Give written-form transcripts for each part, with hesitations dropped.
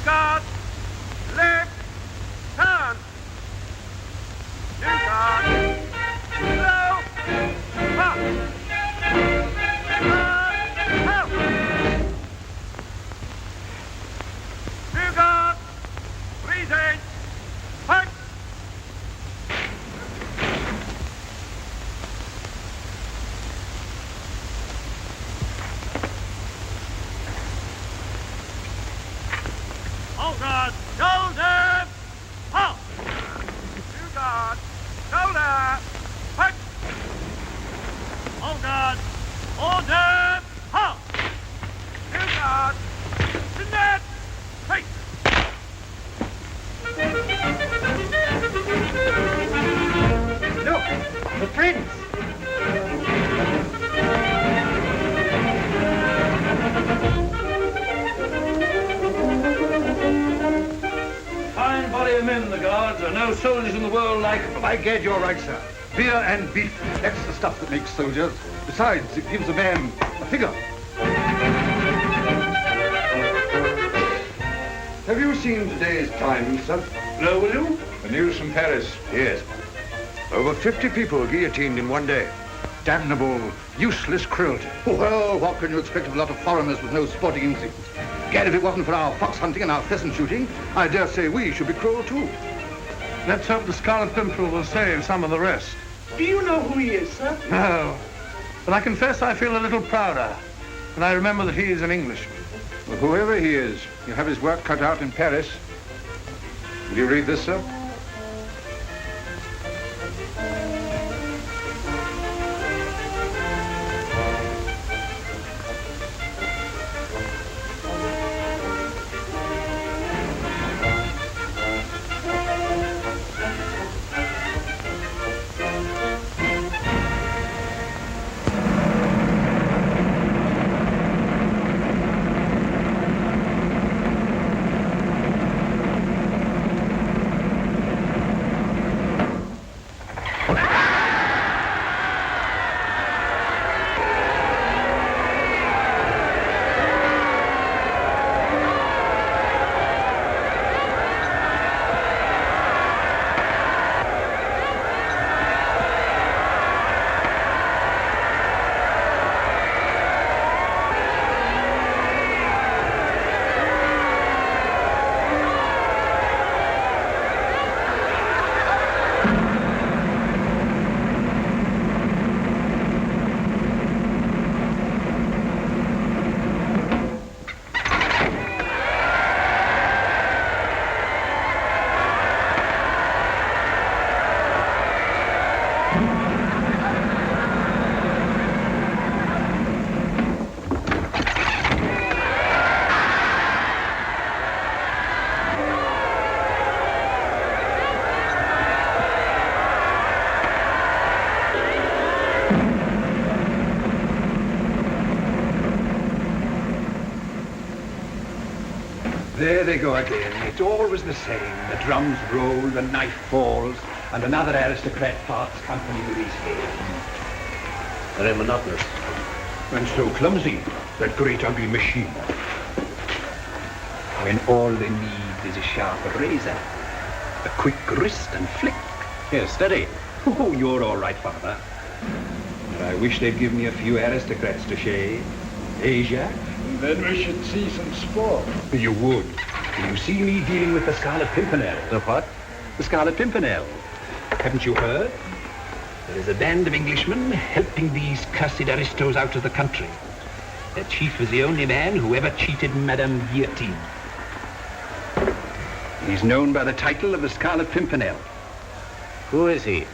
New guard. Left. Turn. New guard. Slow. Up. Help. New guard. Breathing. Punch. Hold guard. Shoulder. Halt. New guard. Shoulder. Punch. Hold guard. Order. Halt. New guard. To net. Face. Look, the prince. Fine body of men, the guards. There are no soldiers in the world like them. By gad, you're right, sir. Beer and beef, that's the stuff that makes soldiers. Besides, it gives a man a figure. Have you seen today's Times, sir? No, will you? The news from Paris. Yes. Over 50 people guillotined in one day. Damnable, useless cruelty. Well, what can you expect of a lot of foreigners with no sporting instincts? Gad, if it wasn't for our fox hunting and our pheasant shooting, I dare say we should be cruel too. Let's hope the Scarlet Pimpernel will save some of the rest. Do you know who he is, sir? No. But I confess I feel a little prouder when I remember that he is an Englishman. Well, whoever he is, he'll have his work cut out in Paris. Will you read this, sir? There they go again. It's always the same. The drums roll, the knife falls, and another aristocrat parts company with his head. Very monotonous. And so clumsy, that great ugly machine. When all they need is a sharp razor, a quick wrist and flick. Here, steady. Oh, you're all right, Father. But I wish they'd give me a few aristocrats to shave. Eh, Jacques? Then we should see some sport. You would. You see me dealing with the Scarlet Pimpernel. The what? The Scarlet Pimpernel. Haven't you heard? There is a band of Englishmen helping these cursed aristos out of the country. Their chief is the only man who ever cheated Madame Guillotine. He's known by the title of the Scarlet Pimpernel. Who is he?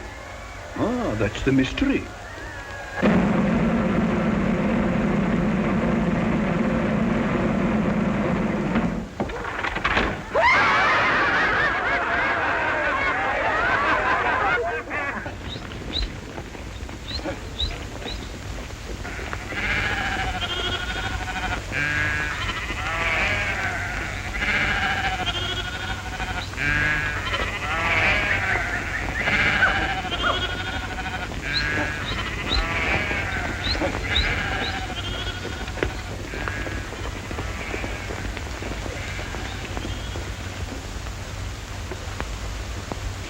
Ah, that's the mystery.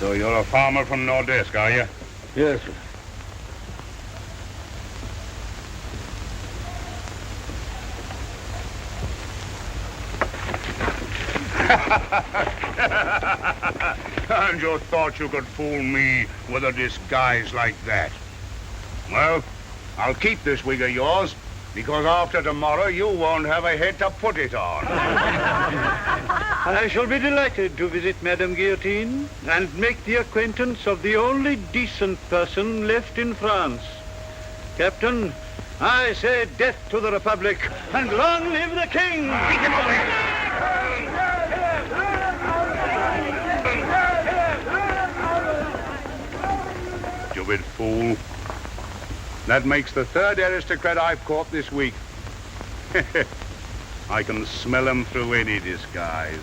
So you're a farmer from Nordesk, are you? Yes, sir. And you thought you could fool me with a disguise like that? Well, I'll keep this wig of yours, because after tomorrow you won't have a head to put it on. I shall be delighted to visit Madame Guillotine and make the acquaintance of the only decent person left in France. Captain, I say death to the Republic, and long live the King! Take him away! Stupid fool. That makes the third aristocrat I've caught this week. I can smell him through any disguise.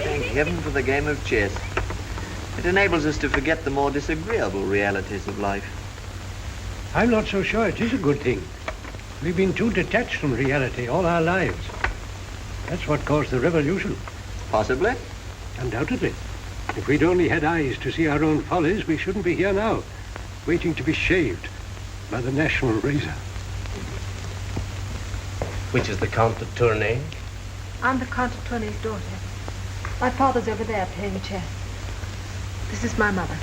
Thank heaven for the game of chess. It enables us to forget the more disagreeable realities of life. I'm not so sure it is a good thing. We've been too detached from reality all our lives. That's what caused the revolution. Possibly. Undoubtedly. If we'd only had eyes to see our own follies, we shouldn't be here now, waiting to be shaved by the national razor. Which is the Count de Tournay? I'm the Count of Tournay's daughter. My father's over there playing chess. This is my mother.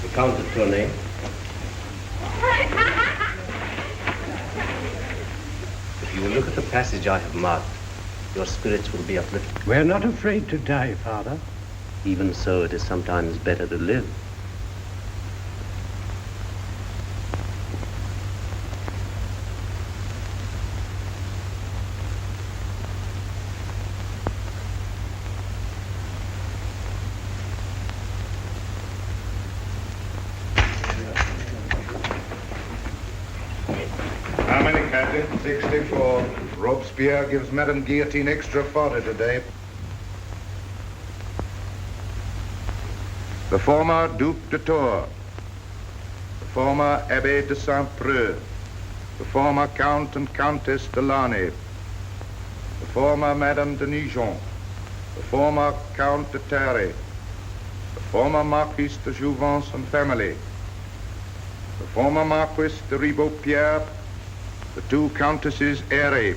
The Count de Tournay? If you will look at the passage I have marked, your spirits will be uplifted. We're not afraid to die, Father. Even so, it is sometimes better to live. How many, Captain? 64. Robespierre gives Madame Guillotine extra fodder today. The former Duc de Tours. The former Abbé de Saint-Preux. The former Count and Countess de Larnay. The former Madame de Nijon. The former Count de Terre. The former Marquis de Jouvence and family. The former Marquis de Ribeaupierre. The two Countesses Airy,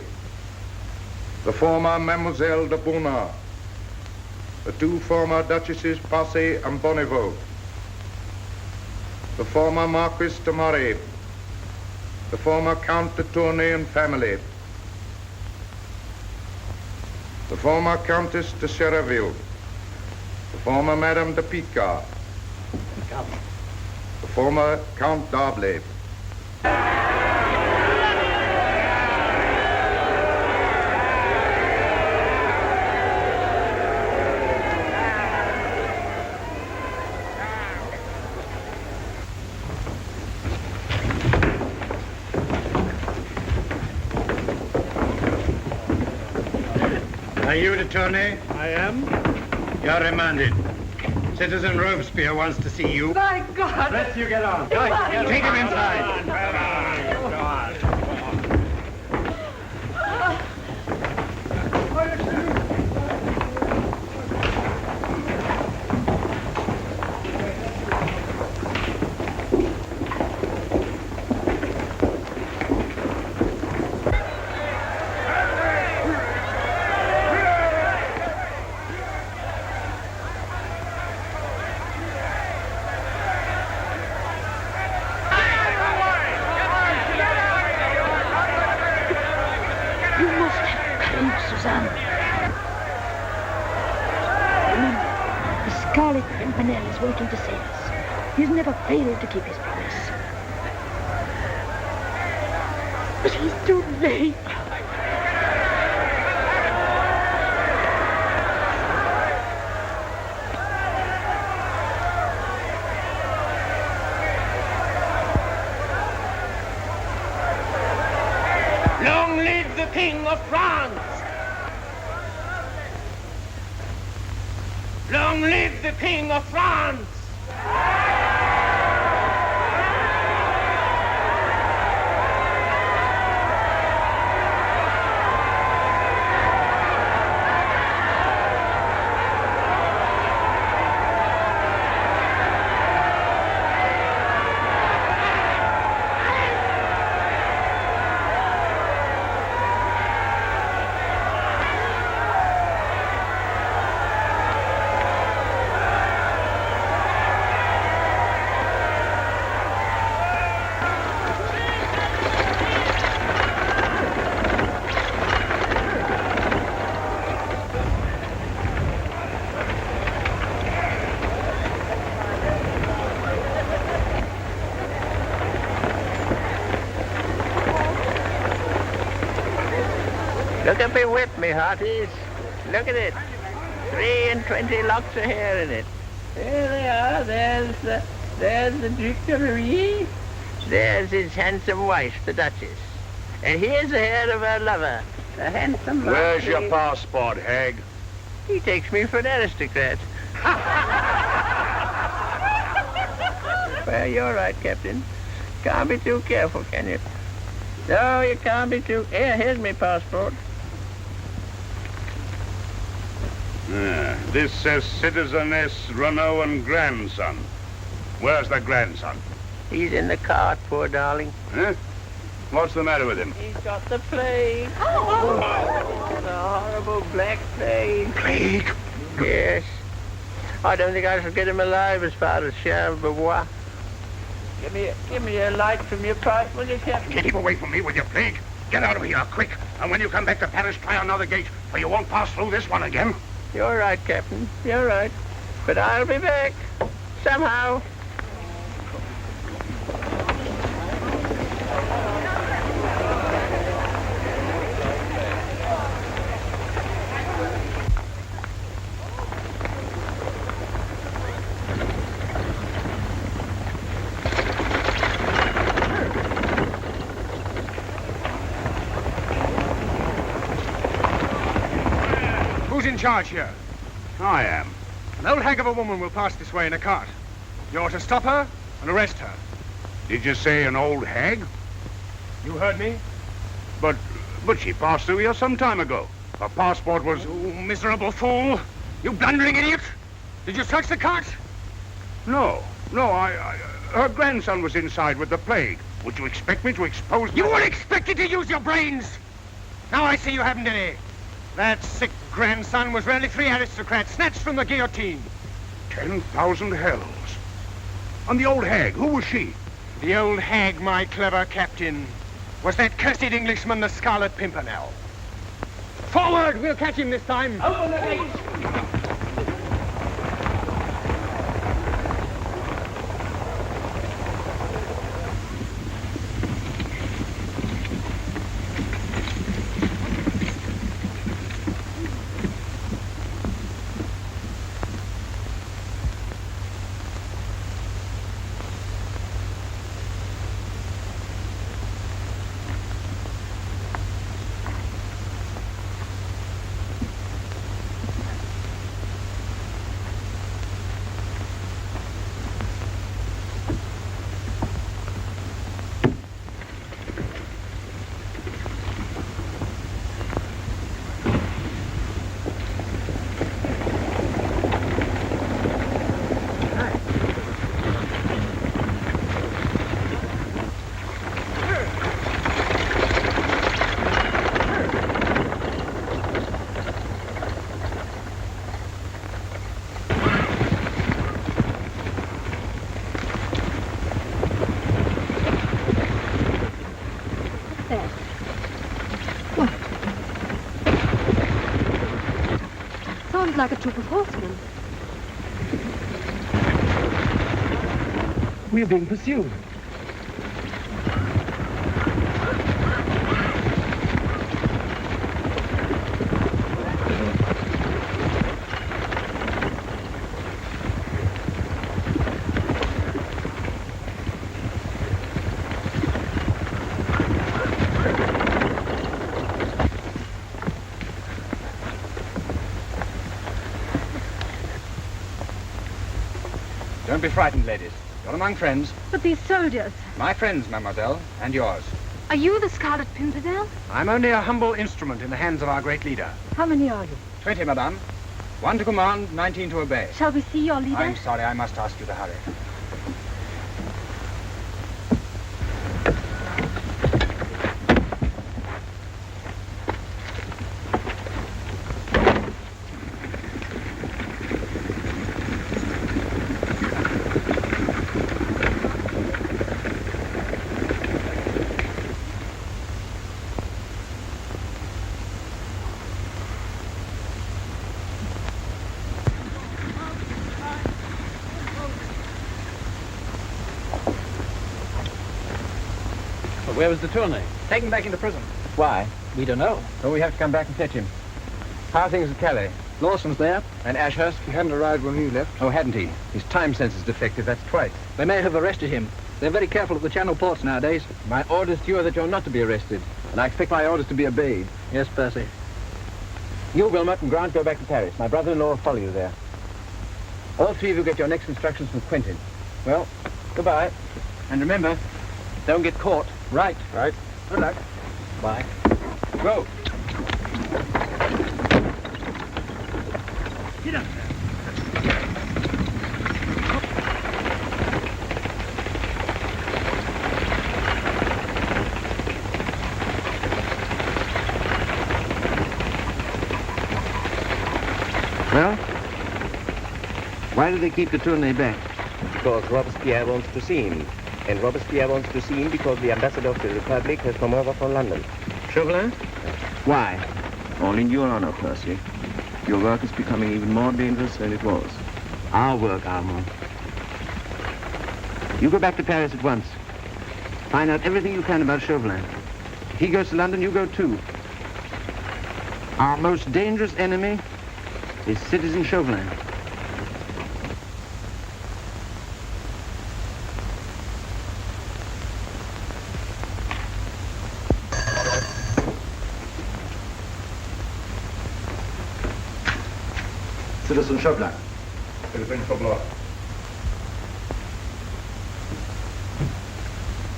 the former Mademoiselle de Bonnat, the two former Duchesses Passy and Bonneveau, the former Marquis de Moray, the former Count de Tournay and family, the former Countess de Chereville, the former Madame de Picard, the former Count d'Arblay. Are you de Tournay? I am. You're remanded. Citizen Robespierre wants to see you. My God! Let's you get on. Take him inside. Remember, the Scarlet Pimpernel is waiting to save us. He's never failed to keep his promise. But he's too late. Long live the King of France! Long live the King of France! Look at me whip, me hearties. Look at it. 23 locks of hair in it. There they are. There's the Duc de Berry. There's his handsome wife, the Duchess. And here's the hair of her lover, the handsome Where's Marquis. your passport, hag? He takes me for an aristocrat. Well, you're right, Captain. Can't be too careful, can you? No, you can't be too... Here's my passport. This says Citizeness Renault and grandson. Where's the grandson? He's in the cart, poor darling. Huh? What's the matter with him? He's got the plague. Oh, the horrible black plague. Plague? Yes. I don't think I shall get him alive as far as Charleroi. Give me a light from your pipe, will you, Captain? Keep away from me with your plague. Get out of here, quick. And when you come back to Paris, try another gate, for you won't pass through this one again. You're right, Captain. You're right. But I'll be back. Somehow. Who's in charge here? I am. An old hag of a woman will pass this way in a cart. You're to stop her and arrest her. Did you say an old hag? You heard me? But she passed through here some time ago. Her passport was... You miserable fool! You blundering idiot! Did you search the cart? No, her grandson was inside with the plague. Would you expect me to expose... You were expected to use your brains! Now I see you haven't any. That sick grandson was really 3 aristocrats snatched from the guillotine. 10,000 hells. And the old hag, who was she? The old hag, my clever captain, was that cursed Englishman, the Scarlet Pimpernel. Forward! We'll catch him this time. Open the gate! Sounds like a troop of horsemen. We're being pursued. Don't be frightened, ladies. You're among friends. But these soldiers... My friends, mademoiselle, and yours. Are you the Scarlet Pimpernel? I'm only a humble instrument in the hands of our great leader. How many are you? 20, madame. 1 to command, 19 to obey. Shall we see your leader? I'm sorry, I must ask you to hurry. Where was the tourney? Take him back into prison. Why? We don't know. So we have to come back and fetch him. How are things at Calais? Lawson's there. And Ashurst? He hadn't arrived when we left. Oh, hadn't he? His time sense is defective, that's twice. They may have arrested him. They're very careful at the Channel ports nowadays. My orders to you are that you're not to be arrested. And I expect my orders to be obeyed. Yes, Percy. You, Wilmot, and Grant go back to Paris. My brother-in-law will follow you there. All three of you get your next instructions from Quentin. Well, goodbye. And remember, don't get caught. Right. Right. Good luck. Bye. Go. Get up. Well, why do they keep the tourney back? Because Robespierre wants to see him. And Robespierre wants to see him because the ambassador of the Republic has come over from London. Chauvelin? Why? All in your honor, Percy. Your work is becoming even more dangerous than it was. Our work, Armand. You go back to Paris at once. Find out everything you can about Chauvelin. If he goes to London, you go too. Our most dangerous enemy is Citizen Chauvelin. Citizen Chauvelin.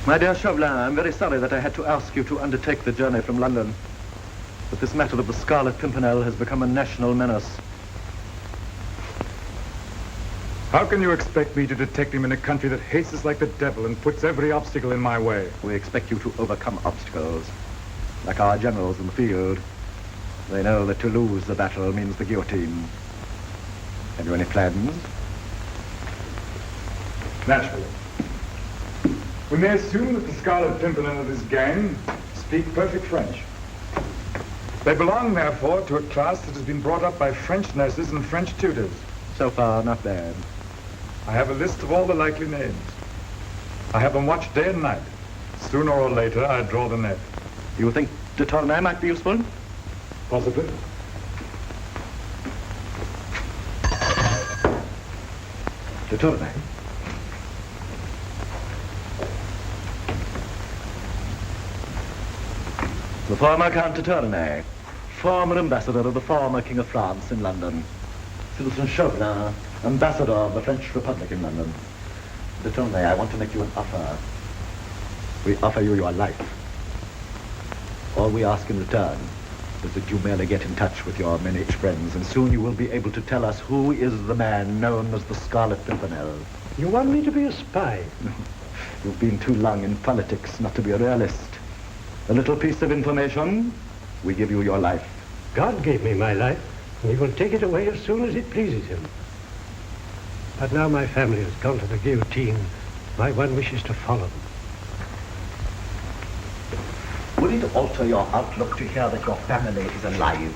My dear Chauvelin, I'm very sorry that I had to ask you to undertake the journey from London. But this matter of the Scarlet Pimpernel has become a national menace. How can you expect me to detect him in a country that hates us like the devil and puts every obstacle in my way? We expect you to overcome obstacles. Like our generals in the field, they know that to lose the battle means the guillotine. Have you any plans? Naturally. We may assume that the Scarlet Pimpernel of this gang speak perfect French. They belong, therefore, to a class that has been brought up by French nurses and French tutors. So far, not bad. I have a list of all the likely names. I have them watched day and night. Sooner or later, I draw the net. You think de Tournai might be useful? Possibly. De Tournai. The former Count de Tournai, former ambassador of the former King of France in London. Citizen Chauvelin, ambassador of the French Republic in London. De Tournai, I want to make you an offer. We offer you your life. All we ask in return is that you merely get in touch with your many friends, and soon you will be able to tell us who is the man known as the Scarlet Pimpernel. You want me to be a spy? You've been too long in politics not to be a realist. A little piece of information, we give you your life. God gave me my life, and he will take it away as soon as it pleases him. But now my family has gone to the guillotine. My one wish is to follow them. Would it alter your outlook to hear that your family is alive?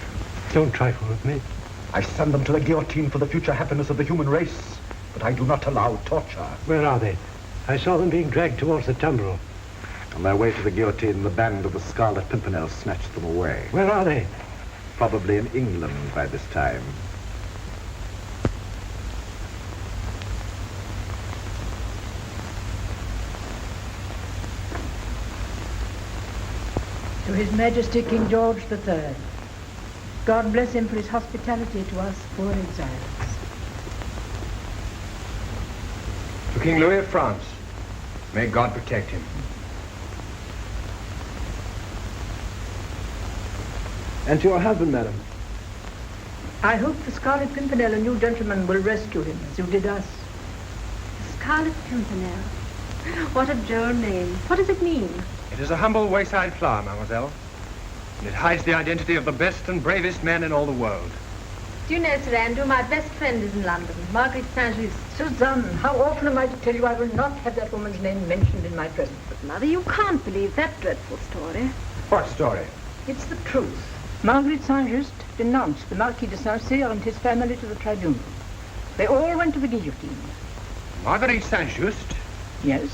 Don't trifle with me. I send them to the guillotine for the future happiness of the human race, but I do not allow torture. Where are they? I saw them being dragged towards the tumbrel. On their way to the guillotine, the band of the Scarlet Pimpernel snatched them away. Where are they? Probably in England by this time. To His Majesty King George III. God bless him for his hospitality to us poor exiles. King Louis of France. May God protect him. And to your husband, madam. I hope the Scarlet Pimpernel and you gentlemen will rescue him, as you did us. Scarlet Pimpernel. What a droll name. What does it mean? It is a humble wayside flower, mademoiselle. And it hides the identity of the best and bravest man in all the world. Do you know, Sir Andrew, my best friend is in London, Margaret Saint-Just. Suzanne, how often am I to tell you I will not have that woman's name mentioned in my presence? But, Mother, you can't believe that dreadful story. What story? It's the truth. Margaret Saint-Just denounced the Marquis de Saint-Cyr and his family to the tribunal. They all went to the guillotine. Marguerite Saint-Just? Yes.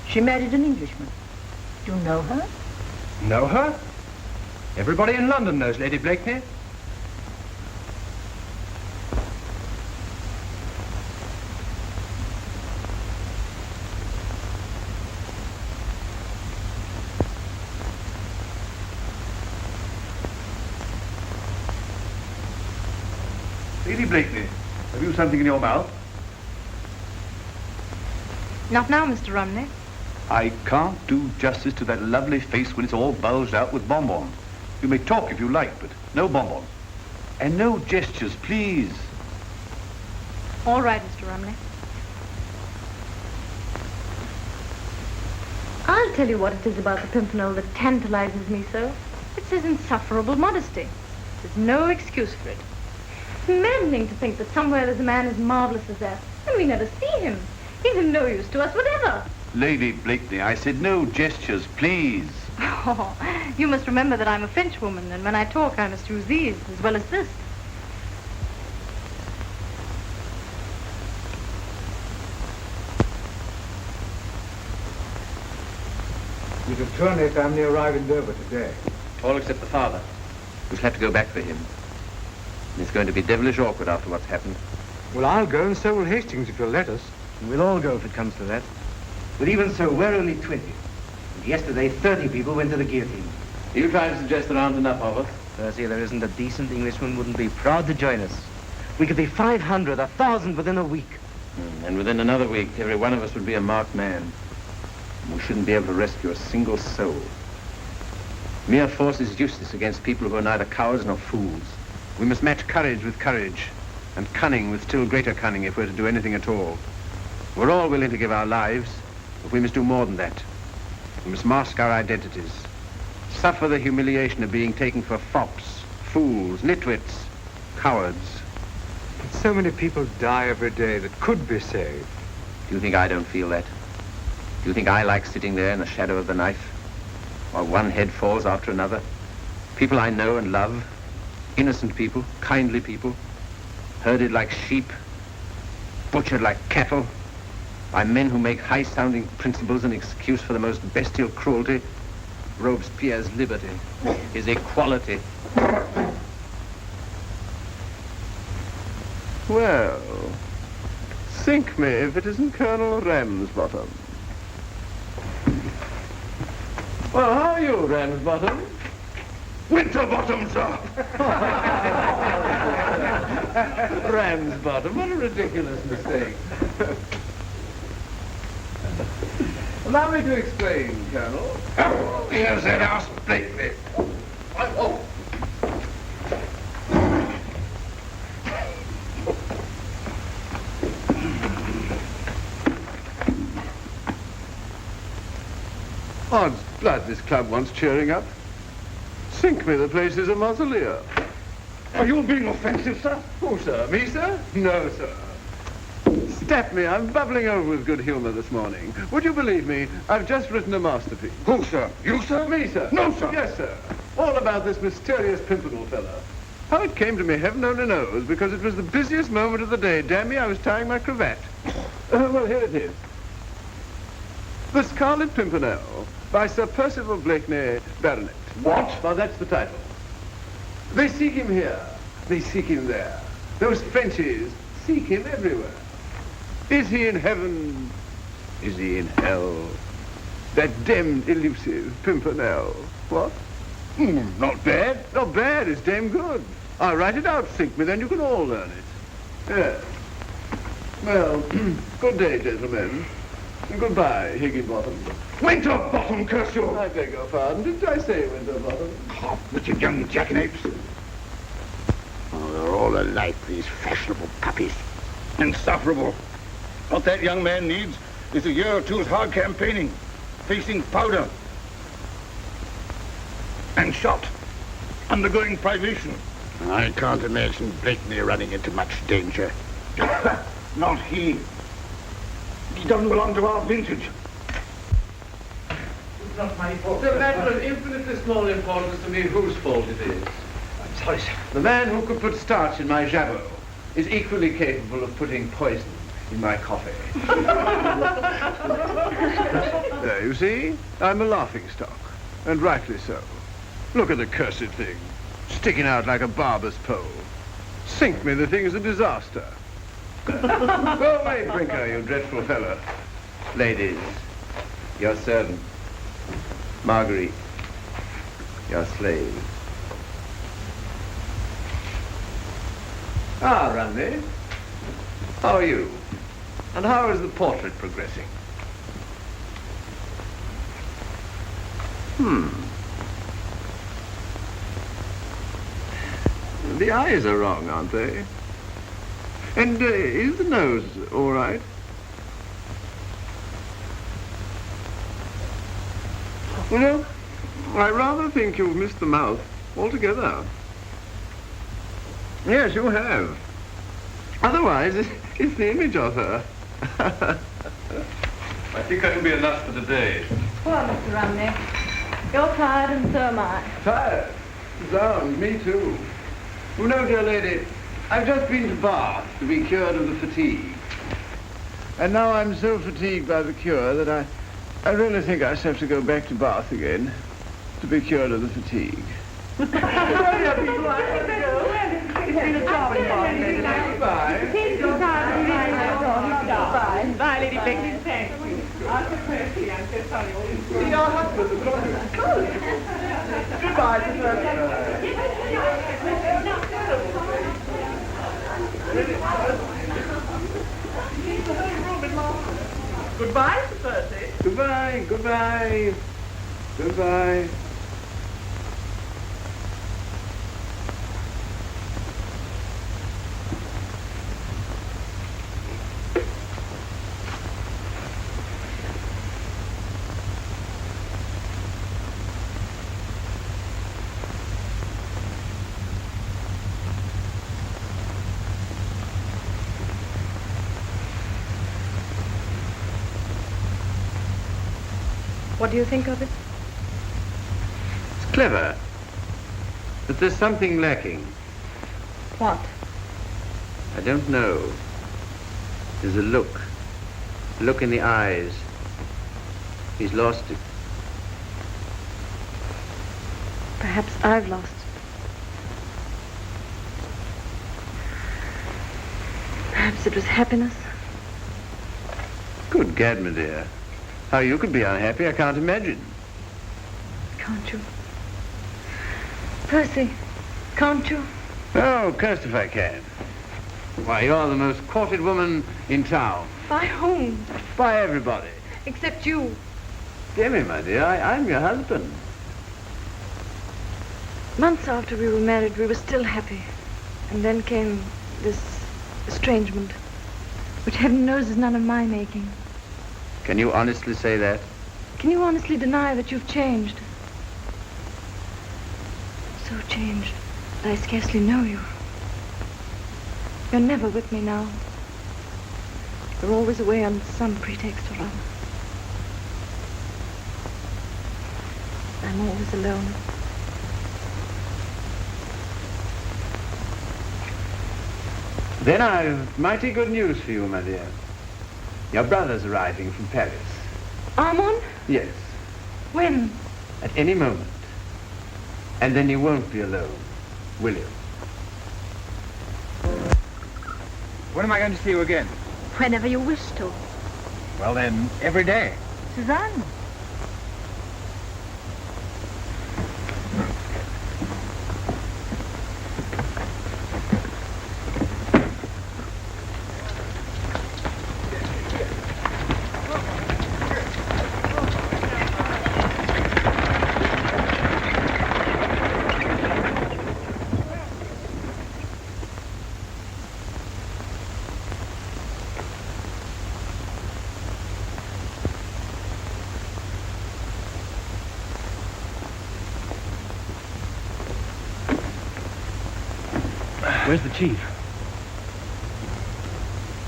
She married an Englishman. Do you know her? Know her? Everybody in London knows Lady Blakeney. Lady Blakeney, have you something in your mouth? Not now, Mr. Rumney. I can't do justice to that lovely face when it's all bulged out with bonbons. You may talk if you like, but no bonbons. And no gestures, please. All right, Mr. Rumney. I'll tell you what it is about the Pimpernel that tantalizes me so. It's his insufferable modesty. There's no excuse for it. It's maddening to think that somewhere there's a man as marvelous as that, and we never see him. He's of no use to us whatever. Lady Blakeney, I said no gestures, please. Oh, you must remember that I'm a Frenchwoman, and when I talk, I must use these as well as this. The de Tournay family arrive in Dover today. All except the father. We'll have to go back for him. And it's going to be devilish awkward after what's happened. Well, I'll go, and so will Hastings if you'll let us. We'll all go if it comes to that. But even so, we're only 20. And yesterday, 30 people went to the guillotine. You try to suggest there aren't enough of us? Percy, there isn't a decent Englishman wouldn't be proud to join us. We could be 500, 1,000 within a week. And within another week, every one of us would be a marked man. And we shouldn't be able to rescue a single soul. Mere force is useless against people who are neither cowards nor fools. We must match courage with courage, and cunning with still greater cunning if we're to do anything at all. We're all willing to give our lives, but we must do more than that. We must mask our identities, suffer the humiliation of being taken for fops, fools, nitwits, cowards. But so many people die every day that could be saved. Do you think I don't feel that? Do you think I like sitting there in the shadow of the knife, while one head falls after another? People I know and love, innocent people, kindly people, herded like sheep, butchered like cattle, by men who make high-sounding principles an excuse for the most bestial cruelty. Robespierre's liberty, his equality. Well, sink me if it isn't Colonel Ramsbottom. Well, how are you, Ramsbottom? Winterbottom, sir. Ramsbottom, what a ridiculous mistake. Allow me to explain, Colonel. Oh, here's that ass Blakeney. Oh. Odds blood, this club wants cheering up. Sink me, the place is a mausoleum. Are you being offensive, sir? Who, sir? Me, sir? No, sir. Stap me, I'm bubbling over with good humor this morning. Would you believe me? I've just written a masterpiece. Who, sir? You, sir? Me, sir. No, sir. Yes, sir. All about this mysterious Pimpernel fella. How it came to me, heaven only knows, because it was the busiest moment of the day. Damn me, I was tying my cravat. Well, here it is. The Scarlet Pimpernel, by Sir Percival Blakeney, Baronet. What? Well, that's the title. They seek him here. They seek him there. Those Frenchies seek him everywhere. Is he in heaven? Is he in hell? That damned elusive Pimpernel. What? Not bad. Not bad, it's damn good. I'll write it out, sink me, then you can all learn it. Yes. Well, good day, gentlemen. Goodbye, Higginbottom. Winterbottom, curse you! I beg your pardon. Didn't I say Winterbottom? Half-witted young jackanapes. Oh, they're all alike, these fashionable puppies. Insufferable. What that young man needs is a year or two's hard campaigning, facing powder and shot, undergoing privation. I can't imagine Blakeney running into much danger. Not he. He doesn't belong to our vintage. It's not my fault. It's a matter of infinitely small importance to me whose fault it is. I'm sorry, sir. The man who could put starch in my jabot is equally capable of putting poison in my coffee. There, you see? I'm a laughingstock, and rightly so. Look at the cursed thing, sticking out like a barber's pole. Sink me, the thing is a disaster. Go away, Brinker, you dreadful fellow. Ladies, your servant. Marguerite, your slave. Ah, Randy. How are you? And how is the portrait progressing? The eyes are wrong, aren't they? And is the nose all right? Well, no, I rather think you've missed the mouth altogether. Yes, you have. Otherwise, it's the image of her. I think that'll be enough for today. Poor Mr. Rumney. You're tired and so am I. Tired? Zounds, me too. You know, dear lady, I've just been to Bath to be cured of the fatigue. And now I'm so fatigued by the cure that I really think I shall have to go back to Bath again to be cured of the fatigue. It's been a charming morning. Goodbye. Bye, Lady Blakeney. Thank you. I'm so thirsty. I'm so sorry. See your husband. Goodbye, Goodbye, Sir Percy. Goodbye, goodbye. Goodbye. What do you think of it? It's clever. But there's something lacking. What? I don't know. There's a look. A look in the eyes. He's lost it. Perhaps I've lost it. Perhaps it was happiness. Good gad, my dear. How you could be unhappy, I can't imagine. Can't you? Percy, can't you? Oh, cursed if I can. Why, you're the most courted woman in town. By whom? By everybody. Except you. Demi, my dear, I'm your husband. Months after we were married, we were still happy. And then came this estrangement, which heaven knows is none of my making. Can you honestly say that? Can you honestly deny that you've changed? So changed that I scarcely know you. You're never with me now. You're always away on some pretext or other. I'm always alone. Then I've mighty good news for you, my dear. Your brother's arriving from Paris. Armand? Yes, When? at any moment. And then you won't be alone, will you? When am I going to see you again? Whenever you wish to. Well then, every day. Suzanne. Where's the chief?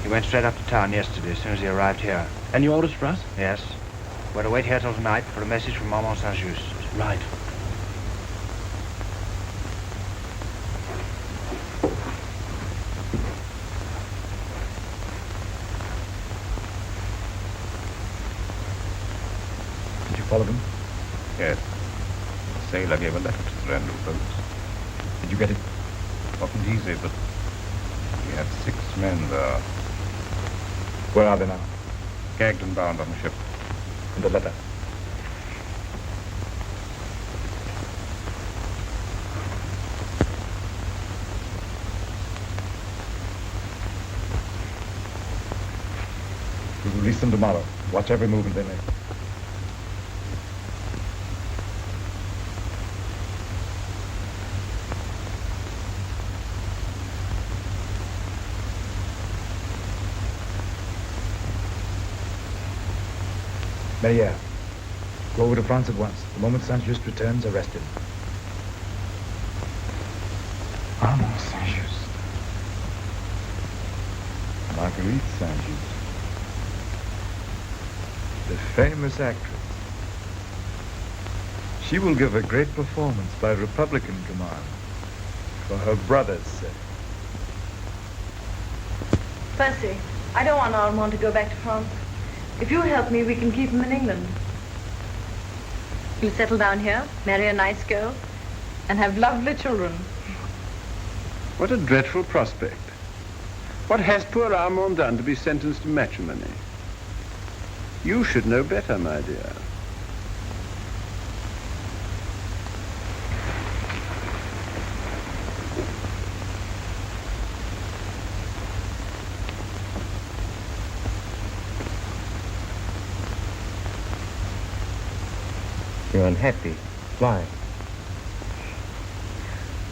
He went straight up to town yesterday as soon as he arrived here. Any orders for us? Yes. We're to wait here till tonight for a message from Armand Saint-Just. Right. Did you follow them? Yes. The sailor gave a letter to the Randall boats. Did you get it? Wasn't easy, but we had 6 men there. Where are they now? Gagged and bound on the ship. And the letter? We'll release them tomorrow. Watch every movement they make. Merier, go over to France at once. The moment Saint-Just returns, arrest him. Armand Saint-Just. Marguerite Saint-Just. The famous actress. She will give a great performance by Republican command for her brother's sake. Percy, I don't want Armand to go back to France. If you help me, we can keep him in England. He'll settle down here, marry a nice girl, and have lovely children. What a dreadful prospect. What has poor Armand done to be sentenced to matrimony? You should know better, my dear. You're unhappy. Why?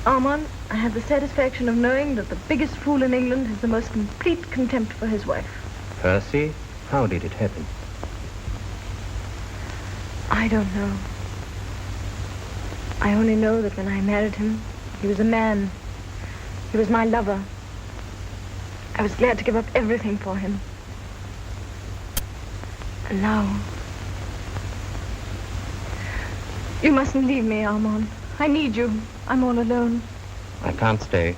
Armand, I have the satisfaction of knowing that the biggest fool in England has the most complete contempt for his wife. Percy, how did it happen? I don't know. I only know that when I married him, he was a man. He was my lover. I was glad to give up everything for him. And now... You mustn't leave me, Armand. I need you. I'm all alone. I can't stay.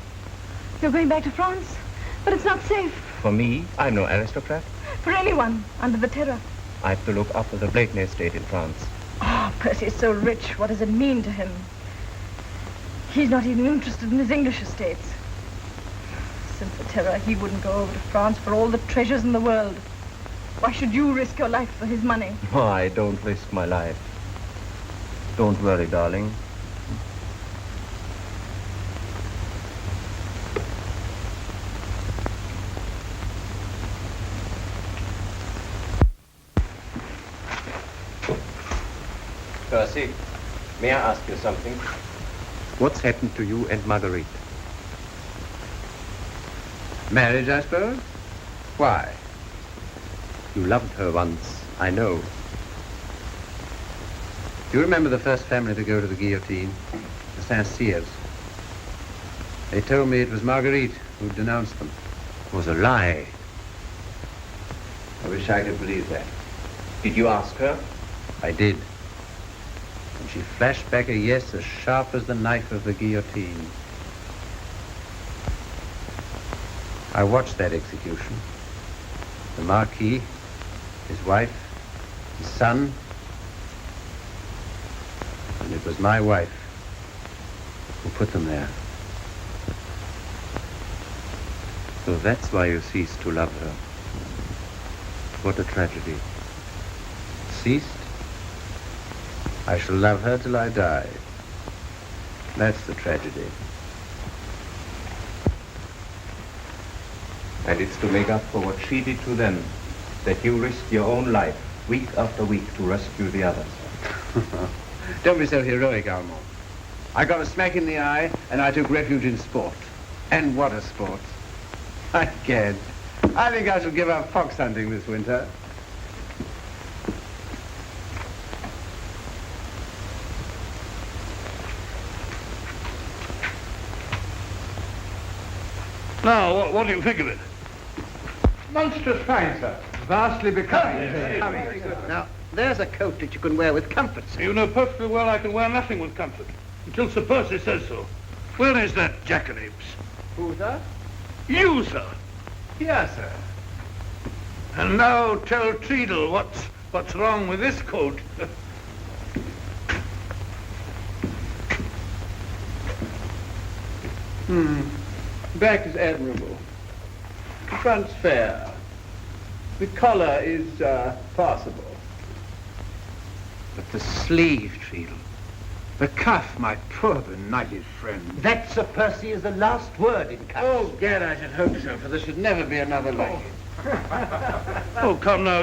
You're going back to France? But it's not safe. For me, I'm no aristocrat. For anyone under the Terror. I have to look after the Blakeney estate in France. Oh, Percy's so rich. What does it mean to him? He's not even interested in his English estates. Since the Terror, he wouldn't go over to France for all the treasures in the world. Why should you risk your life for his money? Oh, I don't risk my life. Don't worry, darling. Percy, may I ask you something? What's happened to you and Marguerite? Marriage, I suppose? Why? You loved her once, I know. Do you remember the first family to go to the guillotine? The Saint-Cyrs. They told me it was Marguerite who denounced them. It was a lie. I wish I could believe that. Did you ask her? I did. And she flashed back a yes as sharp as the knife of the guillotine. I watched that execution. The Marquis, his wife, his son, and it was my wife who put them there. So that's why you ceased to love her. What a tragedy. Ceased? I shall love her till I die. That's the tragedy. And it's to make up for what she did to them that you risked your own life week after week to rescue the others. Don't be so heroic, Armand. I got a smack in the eye and I took refuge in sport. And what a sport. I can't. I think I shall give up fox hunting this winter. Now, what do you think of it? Monstrous fine, sir. Vastly becoming. Now, there's a coat that you can wear with comfort, sir. You know perfectly well I can wear nothing with comfort. Until Sir Percy says so. Where is that jackanapes? Who, sir? You, sir. Yes, sir. And now tell Treadle what's wrong with this coat. Back is admirable. The front's fair. The collar is passable. But the sleeve, Treadle. The cuff, my poor benighted friend. That, Sir Percy, is the last word in cuffs. Oh, Gad, I should hope so, for there should never be another like it. Oh, come now,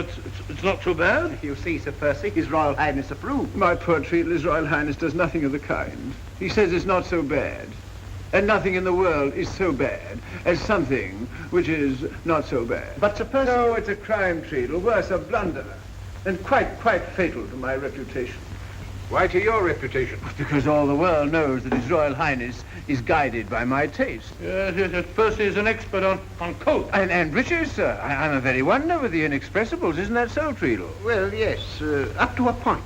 it's not too bad. You see, Sir Percy, His Royal Highness approves. My poor Treadle, His Royal Highness does nothing of the kind. He says it's not so bad. And nothing in the world is so bad as something which is not so bad. But Sir Percy... No, it's a crime, Treadle, worse, a blunder. And quite fatal to my reputation. Why to your reputation? Because all the world knows that His Royal Highness is guided by my taste. Yes, Percy is an expert on coats. And riches, sir. I'm a very wonder with the inexpressibles. Isn't that so, Treadle? Well, yes, up to a point.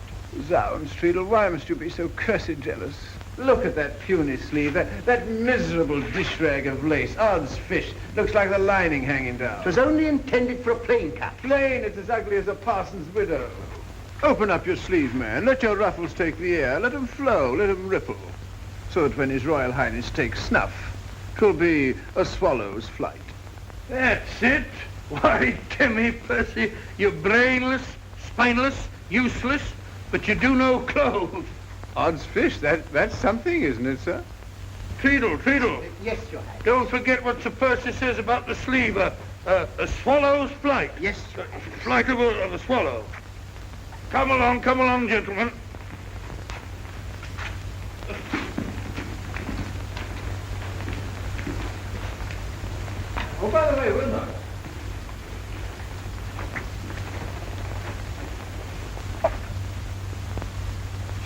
Zounds, Treadle, why must you be so cursed jealous? Look at that puny sleeve, that miserable dish rag of lace. Odds fish, looks like the lining hanging down. It was only intended for a plain cut. Plain, it's as ugly as a parson's widow. Open up your sleeve, man. Let your ruffles take the air. Let them flow, let them ripple. So that when His Royal Highness takes snuff, 'twill be a swallow's flight. That's it. Why, Timmy, Percy, you're brainless, spineless, useless, but you do know clothes. Odds fish, that's something, isn't it, sir? Treadle. Yes, Your Highness. Don't forget what Sir Percy says about the sleeve. A swallow's flight. Yes, Your Highness. Flight of a swallow. Come along, gentlemen. Oh, by the way, Wilma.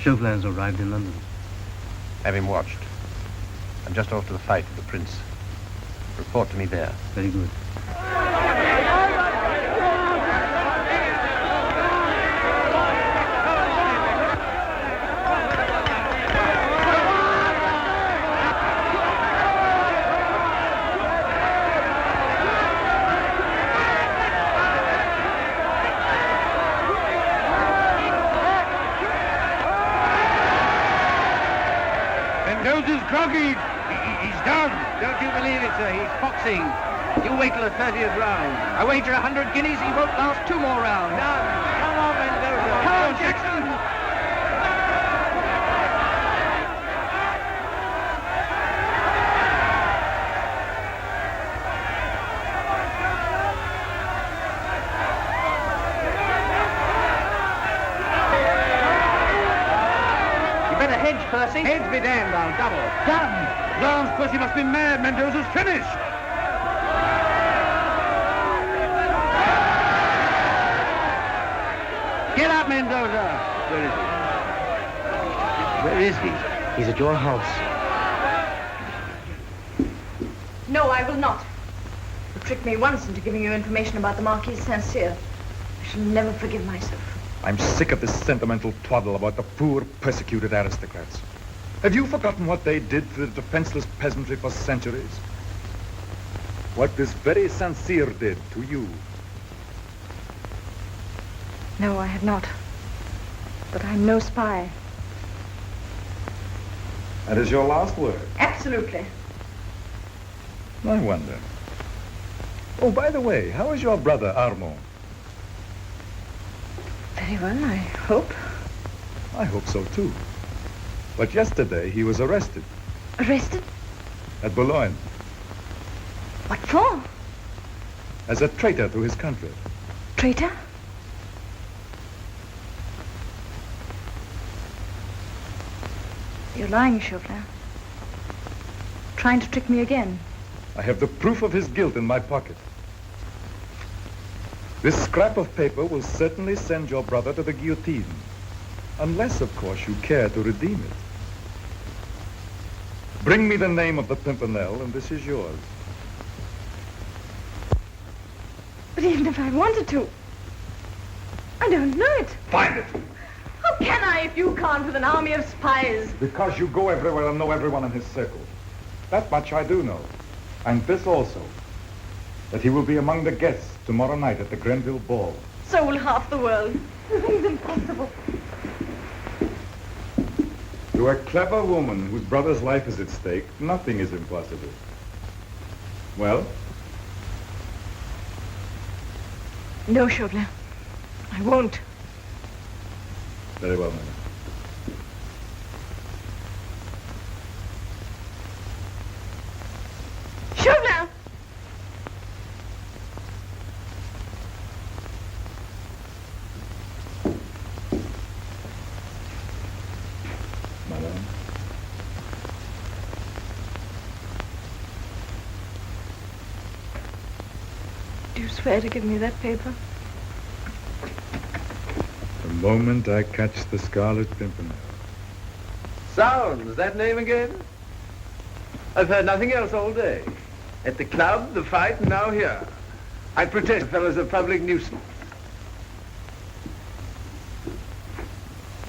Chauvelin's arrived in London. Have him watched. I'm just off to the fight with the Prince. Report to me there. Very good. Mendoza's groggy. He's done. Don't you believe it, sir? He's foxing. You wait till the 30th round. I wager 100 guineas he won't last 2 more rounds. Done. Come on, Mendoza. Come on, Jackson. Percy? Heads be damned, I'll double. Done! Zounds, Percy must be mad. Mendoza's finished. Get up, Mendoza. Where is he? He's at your house. No, I will not. You tricked me once into giving you information about the Marquis de Saint-Cyr. I shall never forgive myself. I'm sick of this sentimental twaddle about the poor, persecuted aristocrats. Have you forgotten what they did to the defenseless peasantry for centuries? What this very Saint-Cyr did to you? No, I have not. But I'm no spy. That is your last word. Absolutely. I wonder. Oh, by the way, how is your brother, Armand? Very well, I hope. I hope so, too. But yesterday, he was arrested. Arrested? At Boulogne. What for? As a traitor to his country. Traitor? You're lying, Chauvelin. Trying to trick me again. I have the proof of his guilt in my pocket. This scrap of paper will certainly send your brother to the guillotine. Unless, of course, you care to redeem it. Bring me the name of the Pimpernel, and this is yours. But even if I wanted to, I don't know it. Find it! How can I if you can't with an army of spies? Because you go everywhere and know everyone in his circle. That much I do know. And this also, that he will be among the guests tomorrow night at the Grenville Ball. So will half the world. The thing's impossible. To a clever woman whose brother's life is at stake, nothing is impossible. Well? No, Chauvelin. I won't. Very well, madam. Chauvelin! Madam. Do you swear to give me that paper? The moment I catch the Scarlet Pimpernel. Sounds, that name again? I've heard nothing else all day. At the club, the fight, and now here. I protest the fellow's a public nuisance.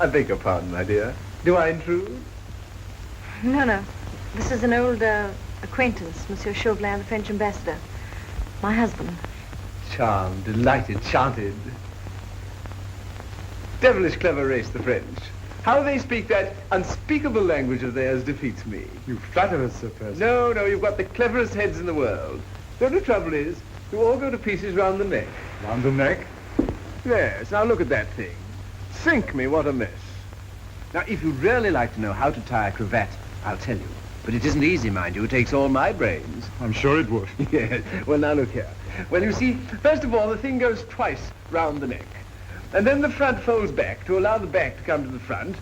I beg your pardon, my dear. Do I intrude? No. This is an old acquaintance, Monsieur Chauvelin, the French ambassador. My husband. Charmed, delighted, chanted. Devilish clever race, the French. How they speak that unspeakable language of theirs defeats me. You flatter us, Sir Percy. No, you've got the cleverest heads in the world. The only trouble is, you all go to pieces round the neck. Round the neck? Yes, now look at that thing. Sink me, what a mess. Now, if you'd really like to know how to tie a cravat, I'll tell you. But it isn't easy, mind you. It takes all my brains. I'm sure it would. Yes. Well, now look here. Well, you see, first of all, the thing goes twice round the neck. And then the front folds back to allow the back to come to the front.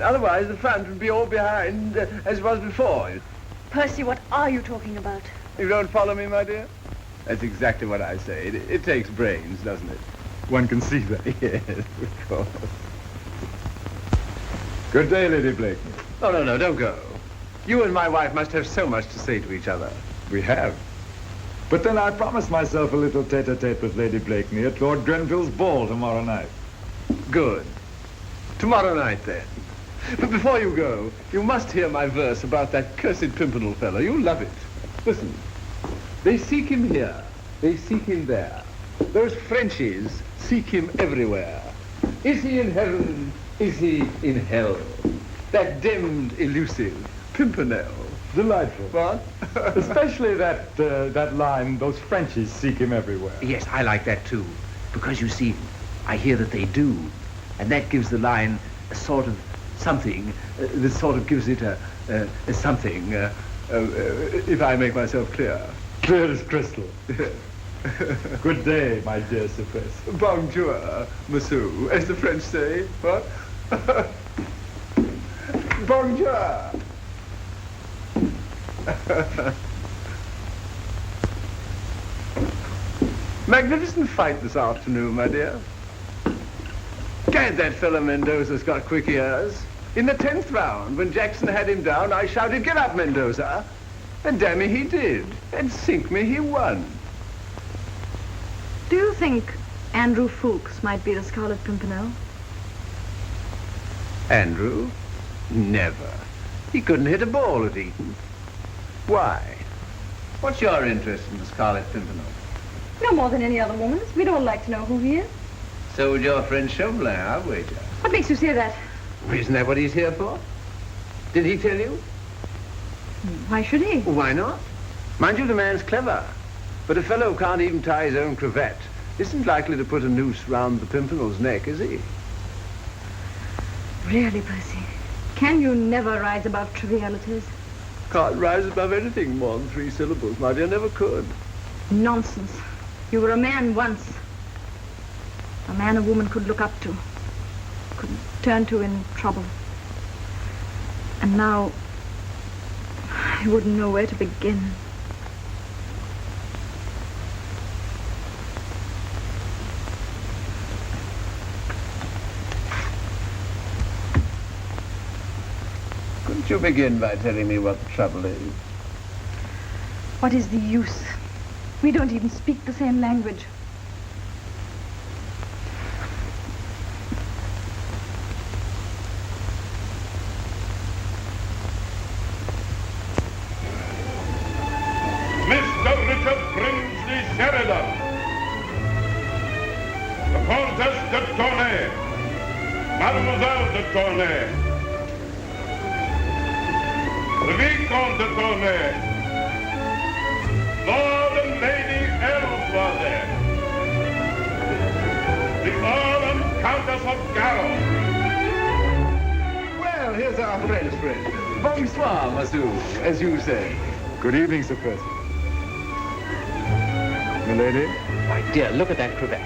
Otherwise, the front would be all behind as it was before. Percy, what are you talking about? You don't follow me, my dear? That's exactly what I say. It takes brains, doesn't it? One can see that. Yes, of course. Good day, Lady Blakeney. Oh, no, don't go. You and my wife must have so much to say to each other. We have. But then I promised myself a little tete-a-tete with Lady Blakeney at Lord Grenville's ball tomorrow night. Good. Tomorrow night, then. But before you go, you must hear my verse about that cursed Pimpernel fellow. You'll love it. Listen. They seek him here. They seek him there. Those Frenchies seek him everywhere. Is he in heaven? Is he in hell? That demmed, elusive Pimpernel. Delightful. What? Especially that line, those Frenchies seek him everywhere. Yes, I like that too. Because you see, I hear that they do. And that gives the line a sort of something. That sort of gives it a something, if I make myself clear. Clear as crystal. Good day, my dear Sir Percy. Bonjour, monsieur, as the French say. What? Bonjour. Magnificent fight this afternoon, my dear. Gad, that fellow Mendoza's got quick ears. In the 10th round, when Jackson had him down, I shouted, "Get up, Mendoza!" And damn me, he did. And sink me, he won. Do you think Andrew Ffoulkes might be the Scarlet Pimpernel? Andrew? Never. He couldn't hit a ball at Eton. Why? What's your interest in the Scarlet Pimpernel? No more than any other woman's. We'd all like to know who he is. So would your friend Chauvelin, I wager. What makes you say that? Isn't that what he's here for? Did he tell you? Why should he? Why not? Mind you, the man's clever. But a fellow who can't even tie his own cravat isn't likely to put a noose round the Pimpernel's neck, is he? Really, Percy? Can you never rise above trivialities? Can't rise above anything more than 3 syllables, my dear. Never could. Nonsense. You were a man once. A man a woman could look up to. Could turn to in trouble. And now, I wouldn't know where to begin. Couldn't you begin by telling me what the trouble is? What is the use? We don't even speak the same language. Comtesse de Tournay, Mademoiselle de Tournay, the Vicomte de Tournay, Lord and Lady Ellsworth, the Earl and Countess of Garrow. Well, here's our French friend. Bonsoir, monsieur, as you say. Good evening, Sir Percy. Milady? My dear, look at that cravat.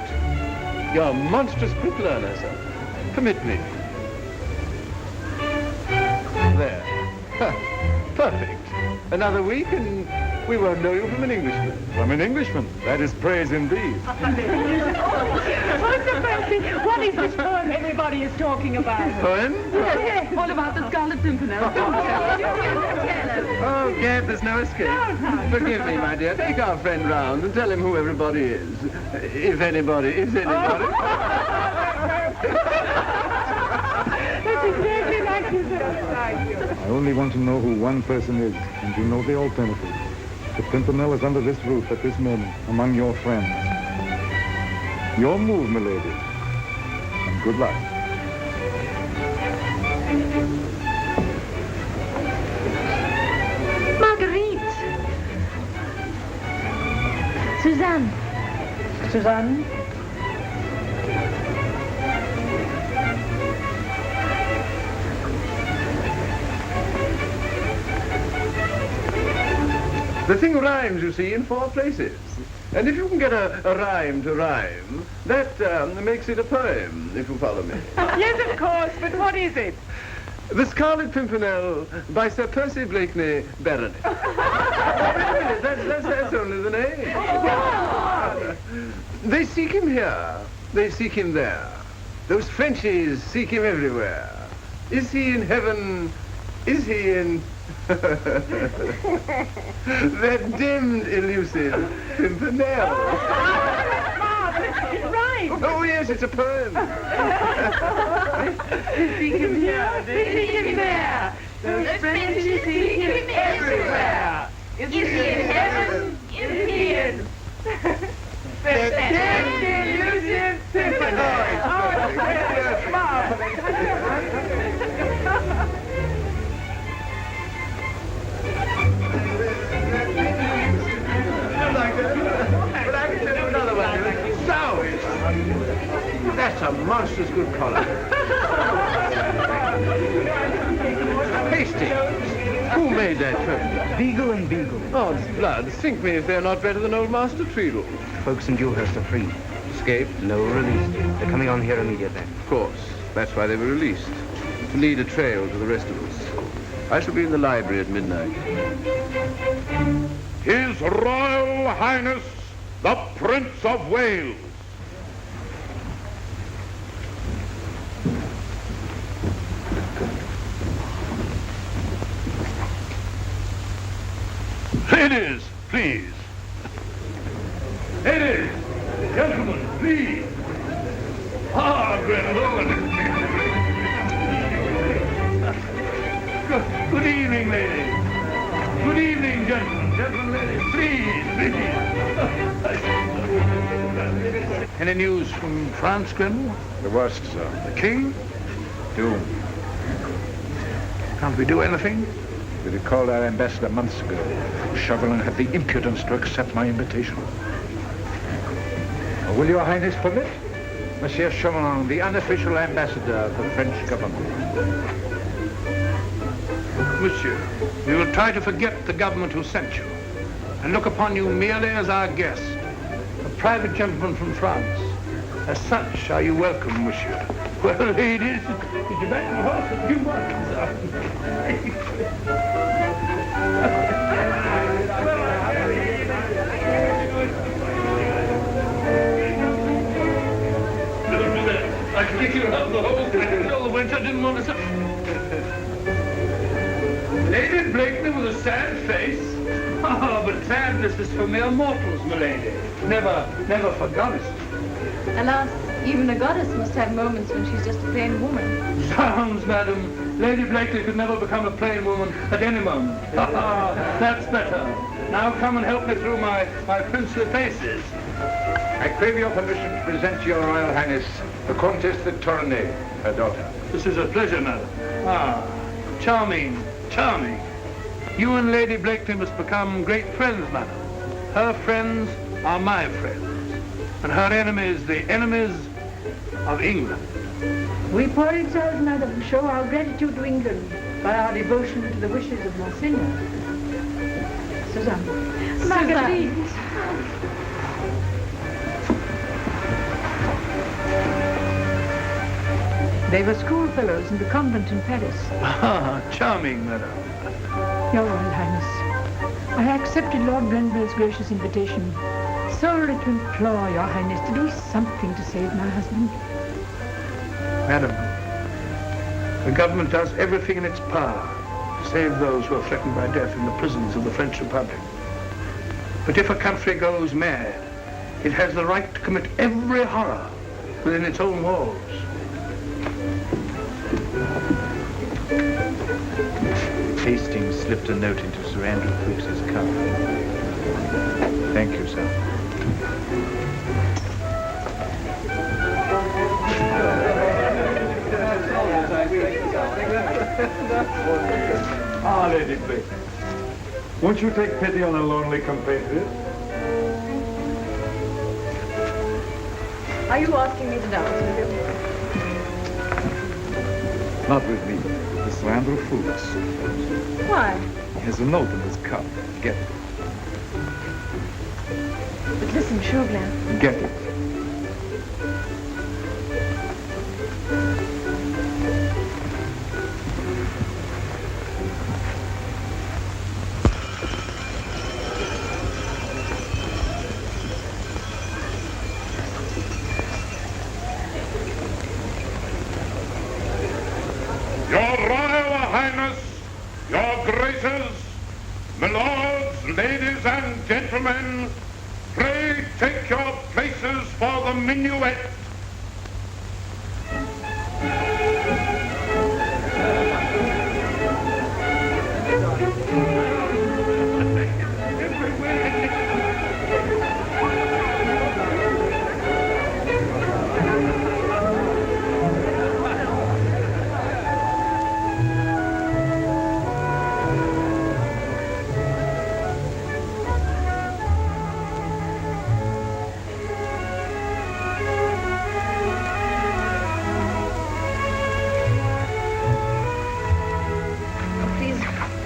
You're a monstrous quick learner, sir. Permit me. There. Perfect. Another week and we won't know you from an Englishman. From an Englishman? That is praise indeed. Mr. Percy, what is this poem everybody is talking about? Poem? Yes, all about the Scarlet Pimpernel. Oh, Gad, there's no escape. Forgive me, my dear. Take our friend round and tell him who everybody is. If anybody is anybody. That's exactly like you said. I only want to know who one person is, and you know the alternative. The Pimpernel is under this roof at this moment, among your friends. Your move, milady. And good luck. Marguerite! Suzanne! Suzanne? The thing rhymes, you see, in 4 places. And if you can get a rhyme to rhyme, that makes it a poem, if you follow me. Yes, of course, but what is it? The Scarlet Pimpernel by Sir Percy Blakeney, Baronet. Wait a minute, that's only the name. They seek him here, they seek him there. Those Frenchies seek him everywhere. Is he in heaven? Is he in... that dimmed, elusive Pimpernel. It's right. Oh, yes, it's a poem. They seek him here, they seek him there. Those Frenchies seek him everywhere. Is he in heaven? Is he in... The dimmed, elusive Pimpernel. Oh, it's marvelous. But I can tell you another one. So, that's a monstrous good collar. Hastings, who made that coat? Beagle and Beagle. Odds blood, sink me if they're not better than old Master Treadle. Folks in Dewhurst are free. Escaped? No, released. They're coming on here immediately. Of course. That's why they were released. To lead a trail to the rest of us. I shall be in the library at midnight. His Royal Highness, the Prince of Wales. Ladies, please. Ladies, gentlemen, please. Gentlemen. Good evening, ladies. Good evening, gentlemen. Gentlemen, ladies, please. Any news from France, Grenville? The worst, sir. The King? Doom. Can't we do anything? We recalled our ambassador months ago. Chauvelin had the impudence to accept my invitation. Will your Highness permit? Monsieur Chauvelin, the unofficial ambassador of the French government. Monsieur, we will try to forget the government who sent you and look upon you merely as our guest, a private gentleman from France. As such, are you welcome, monsieur? Well, ladies, did you back the horse a few I can kick you out of the hole. All the winter, I didn't want to... Lady Blakeney with a sad face. Oh, but sadness is for mere mortals, milady. Never for goddesses. Alas, even a goddess must have moments when she's just a plain woman. Zounds, madam. Lady Blakeney could never become a plain woman at any moment. That's better. Now come and help me through my princely paces. I crave your permission to present to your Royal Highness the Countess de Tournay, her daughter. This is a pleasure, madam. Ah, charming, charming. You and Lady Blakeney must become great friends, madam. Her friends are my friends, and her enemies the enemies of England. We poor exiles, madam, show our gratitude to England by our devotion to the wishes of Monseigneur. Suzanne. Marguerite. They were schoolfellows in the convent in Paris. Ah, charming, madam. Your Royal Highness, I accepted Lord Grenville's gracious invitation solely to implore Your Highness to do something to save my husband. Madam, the government does everything in its power to save those who are threatened by death in the prisons of the French Republic. But if a country goes mad, it has the right to commit every horror within its own walls. Hastings slipped a note into Sir Andrew Fuchs's cup. Thank you, sir. Ah, Lady Blake. Won't you take pity on a lonely compatriot? Are you asking me to dance with you? Not with me, with Sir Andrew Fuchs. Why? He has a note in his cup. Get it. But listen, Chauvelin. Get it. Your Royal Highness, Your Graces, my lords, ladies and gentlemen, pray take your places for the minuet.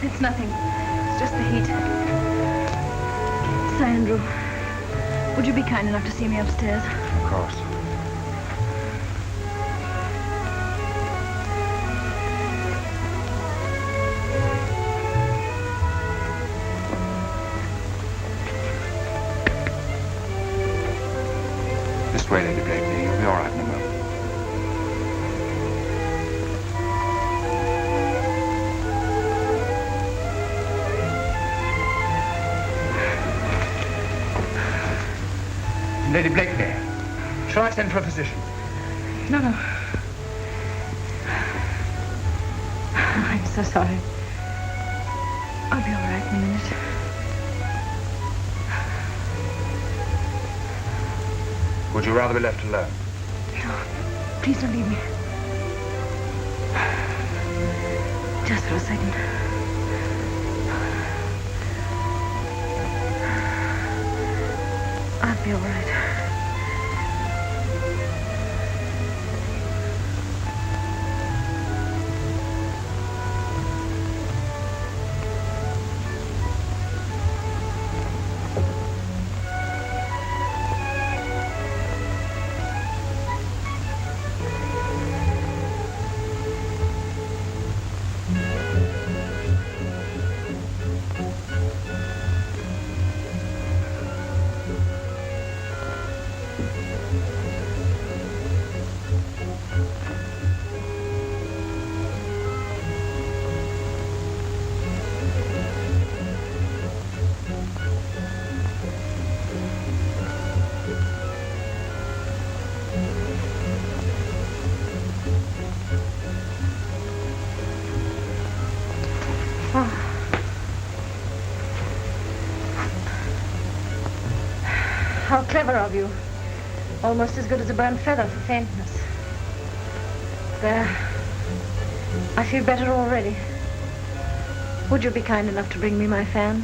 It's nothing. It's just the heat. Sir Andrew, would you be kind enough to see me upstairs? Of course. This way, Lady Blakeney. You'll be all right in a moment. Lady Blakeney, shall I send for a physician? No, no. I'm so sorry. I'll be all right in a minute. Would you rather be left alone? No, please don't leave me. Just for a second. I'll be all right. clever of you. Almost as good as a burnt feather for faintness. There. I feel better already. Would you be kind enough to bring me my fan?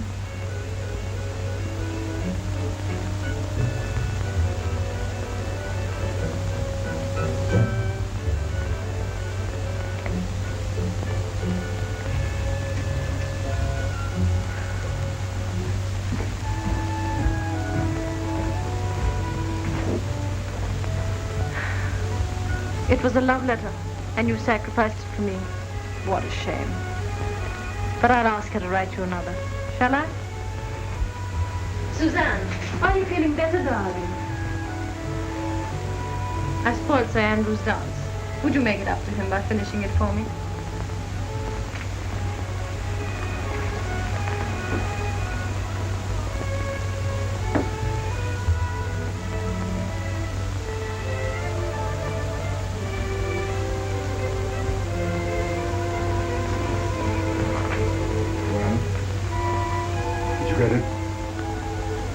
It was a love letter, and you sacrificed it for me. What a shame. But I'll ask her to write you another. Shall I? Suzanne, are you feeling better, darling? I spoiled Sir Andrew's dance. Would you make it up to him by finishing it for me?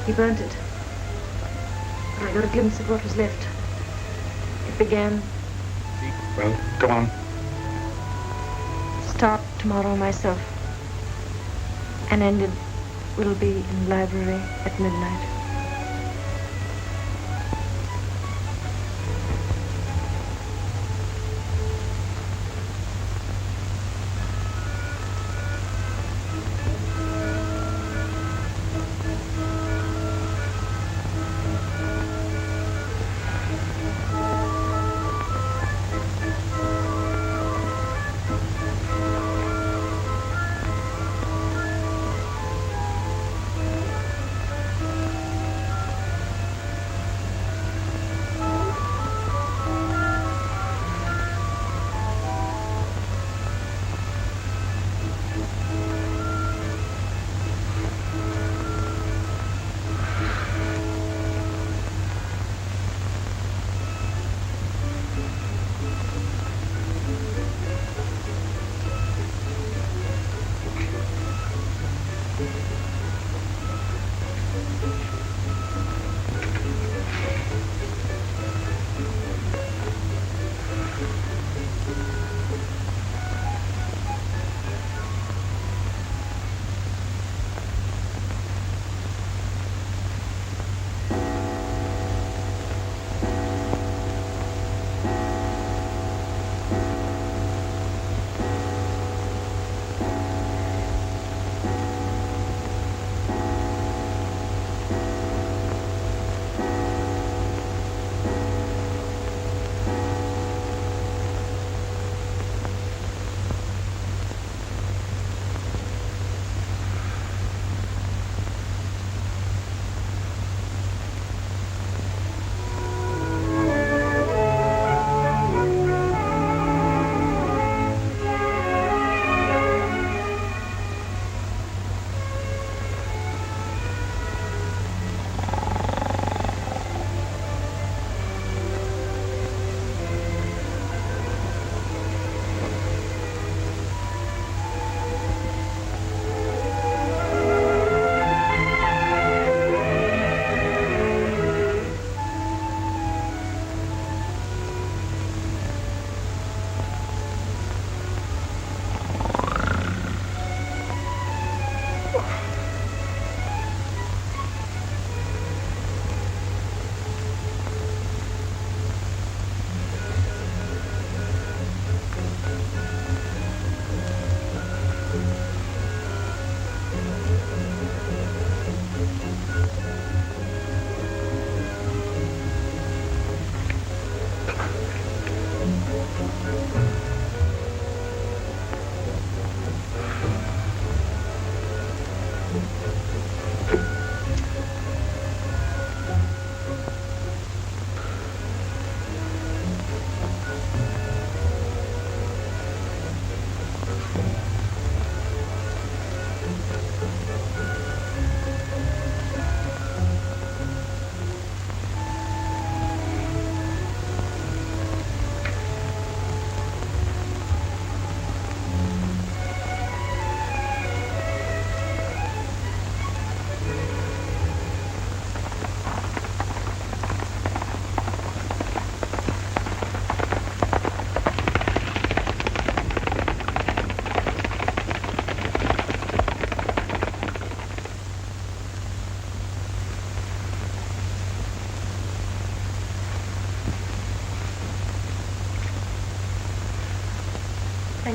He burnt it. And I got a glimpse of what was left. It began... Well, go on. Start tomorrow myself. And ended will be in library at midnight.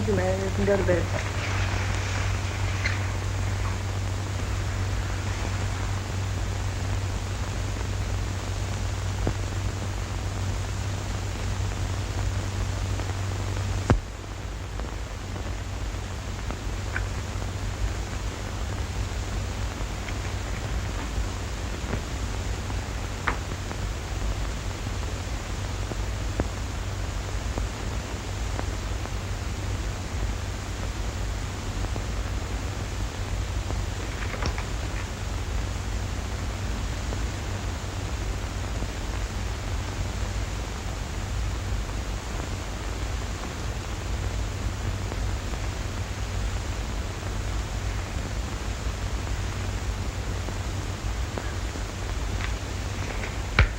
Thank you, Mary. You can go to bed.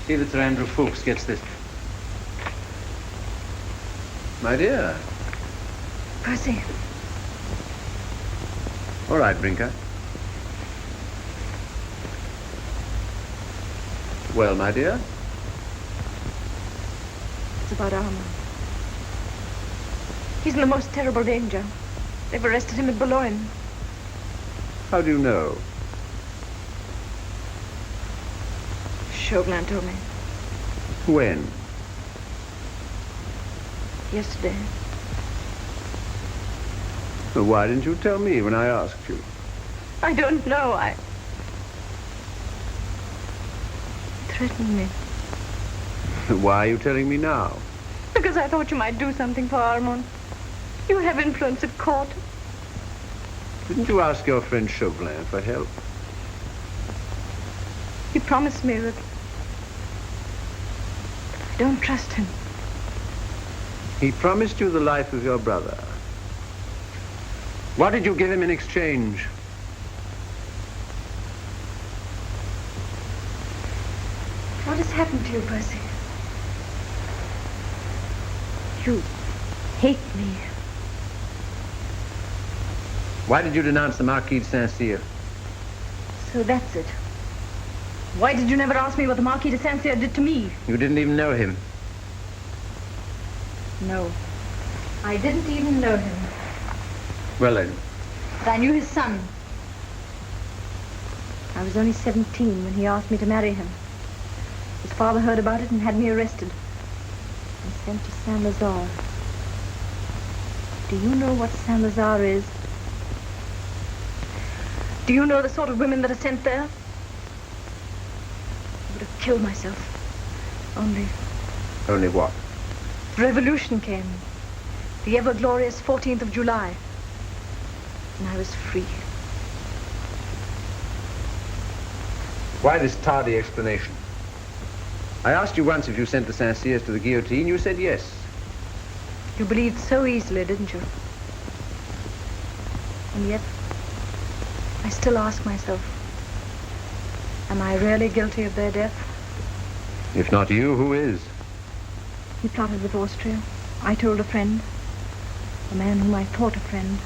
See that Sir Andrew Ffoulkes gets this. My dear. Percy. All right, Brinker. Well, my dear? It's about Armand. He's in the most terrible danger. They've arrested him at Boulogne. How do you know? Chauvelin told me. When? Yesterday. Well, why didn't you tell me when I asked you? I don't know. He threatened me. Why are you telling me now? Because I thought you might do something for Armand. You have influence at court. Didn't you ask your friend Chauvelin for help? He promised me that I don't trust him. He promised you the life of your brother. What did you give him in exchange? What has happened to you, Percy? You hate me. Why did you denounce the Marquis de Saint-Cyr? So that's it. Why did you never ask me what the Marquis de Saint-Cyr did to me? You didn't even know him. No. I didn't even know him. Well, then. But I knew his son. I was only 17 when he asked me to marry him. His father heard about it and had me arrested and sent to Saint-Lazare. Do you know what Saint-Lazare is? Do you know the sort of women that are sent there? I would have killed myself. Only Only what? the revolution came. The ever-glorious 14th of July. And I was free. Why this tardy explanation? I asked you once if you sent the Saint-Cyrs to the guillotine. You said yes. You believed so easily, didn't you? And yet, I still ask myself, am I really guilty of their death? If not you, who is? He plotted with Austria. I told a friend, a man whom I thought a friend.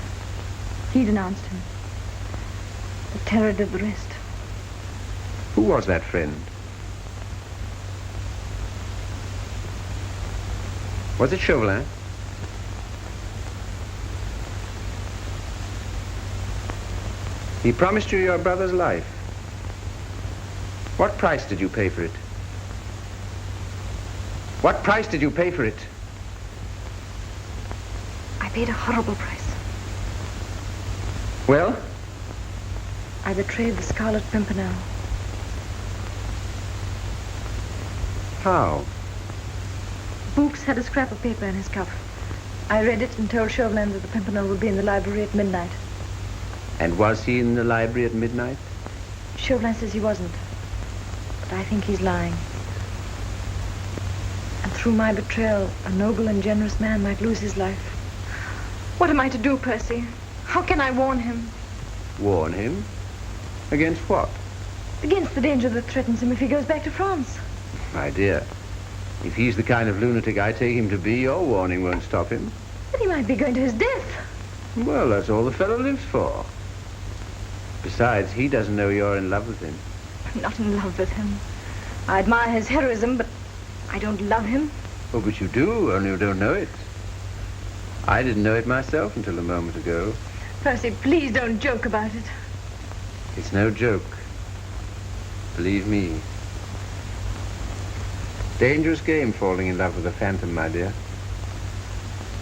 He denounced him. The terror did the rest. Who was that friend? Was it Chauvelin? He promised you your brother's life. What price did you pay for it? What price did you pay for it? I paid a horrible price. Well? I betrayed the Scarlet Pimpernel. How? Ffoulkes had a scrap of paper in his cuff. I read it and told Chauvelin that the Pimpernel would be in the library at midnight. And was he in the library at midnight? Chauvelin says he wasn't. But I think he's lying. And through my betrayal, a noble and generous man might lose his life. What am I to do, Percy? How can I warn him? Warn him? Against what? Against the danger that threatens him if he goes back to France. My dear, if he's the kind of lunatic I take him to be, your warning won't stop him. But he might be going to his death. Well, that's all the fellow lives for. Besides, he doesn't know you're in love with him. I'm not in love with him. I admire his heroism, but I don't love him. Oh, but you do, only you don't know it. I didn't know it myself until a moment ago. Percy, please don't joke about it. It's no joke. Believe me. Dangerous game falling in love with a phantom, my dear.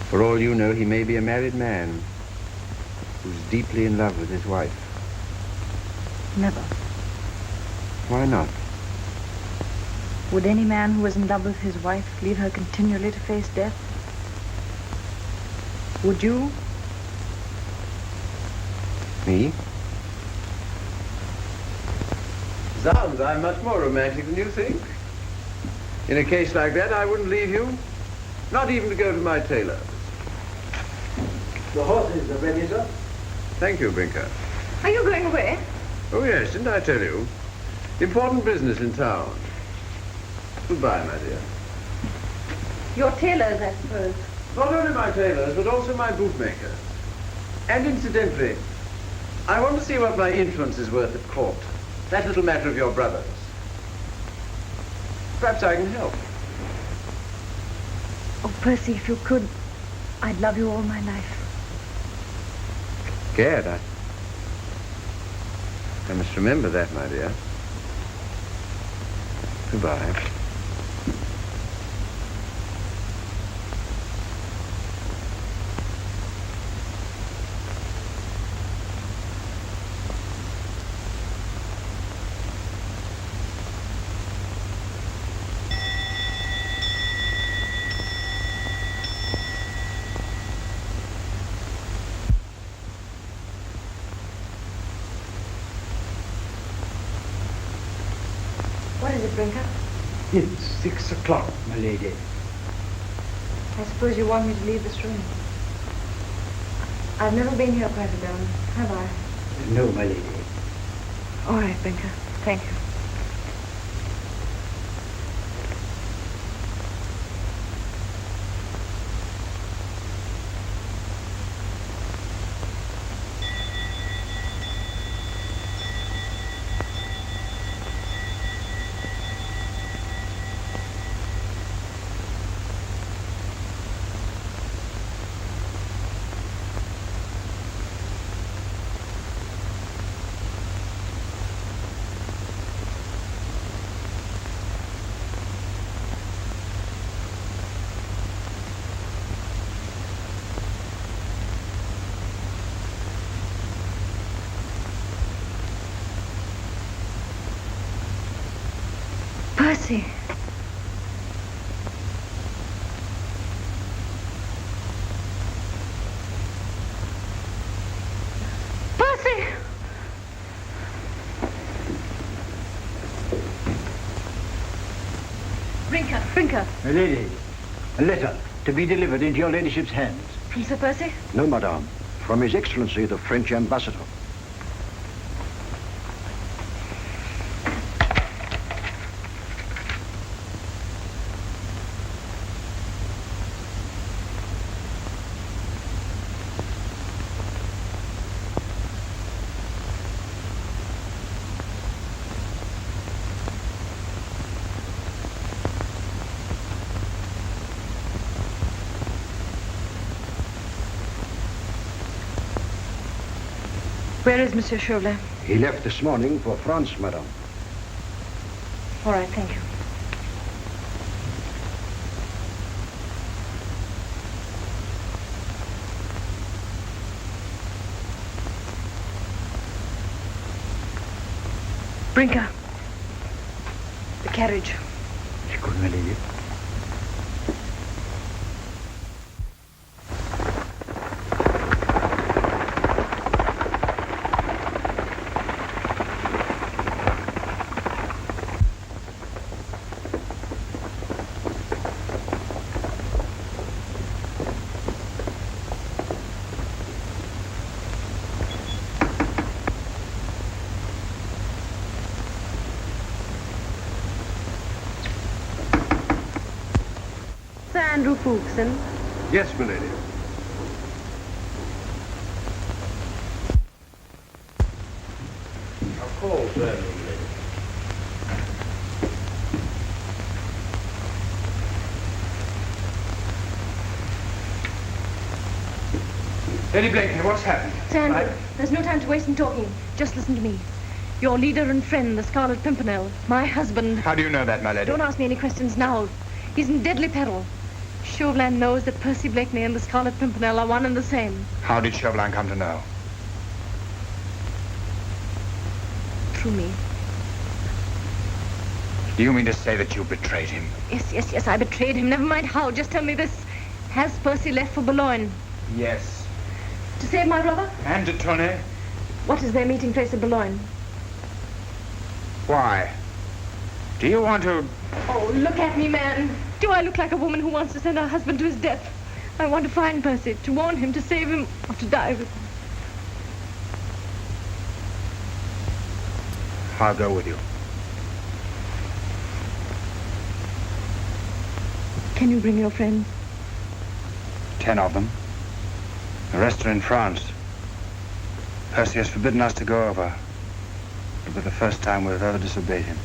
For all you know, he may be a married man who's deeply in love with his wife. Never. Why not? Would any man who was in love with his wife leave her continually to face death? Would you? Me? Zounds, I'm much more romantic than you think. In a case like that, I wouldn't leave you. Not even to go to my tailor. The horses are ready, sir. Thank you, Brinker. Are you going away? Oh, yes, didn't I tell you? Important business in town. Goodbye, my dear. Your tailors, I suppose. Not only my tailors, but also my bootmakers. And incidentally, I want to see what my influence is worth at court. That little matter of your brother's. Perhaps I can help. Oh, Percy, if you could, I'd love you all my life. Gad, I must remember that, my dear. Goodbye. What is it, Brinker? It's 6 o'clock, my lady. I suppose you want me to leave this room. I've never been here quite alone, have I? No, my lady. All right, Brinker. Thank you. Percy. Percy! Brinker. My lady, a letter to be delivered into your ladyship's hands. From Sir Percy? No, madame. From His Excellency, the French ambassador. Where is Monsieur Chauvelin? He left this morning for France, madame. All right, thank you. Brinker. The carriage. Good, my lady. Sir Andrew Fulkson. Yes, my lady. Of course, my lady. Lady Blakeney, what's happened? Sandra, there's no time to waste in talking. Just listen to me. Your leader and friend, the Scarlet Pimpernel, my husband... How do you know that, my lady? Don't ask me any questions now. He's in deadly peril. Chauvelin knows that Percy Blakeney and the Scarlet Pimpernel are one and the same. How did Chauvelin come to know? Through me. Do you mean to say that you betrayed him? Yes, I betrayed him. Never mind how. Just tell me this. Has Percy left for Boulogne? Yes. To save my brother? And de Tournay? What is their meeting place at Boulogne? Why? Do you want to... Oh, look at me, man. Do I look like a woman who wants to send her husband to his death? I want to find Percy, to warn him, to save him, or to die with him. I'll go with you. Can you bring your friends? 10 of them. The rest are in France. Percy has forbidden us to go over. It'll be the first time we've ever disobeyed him.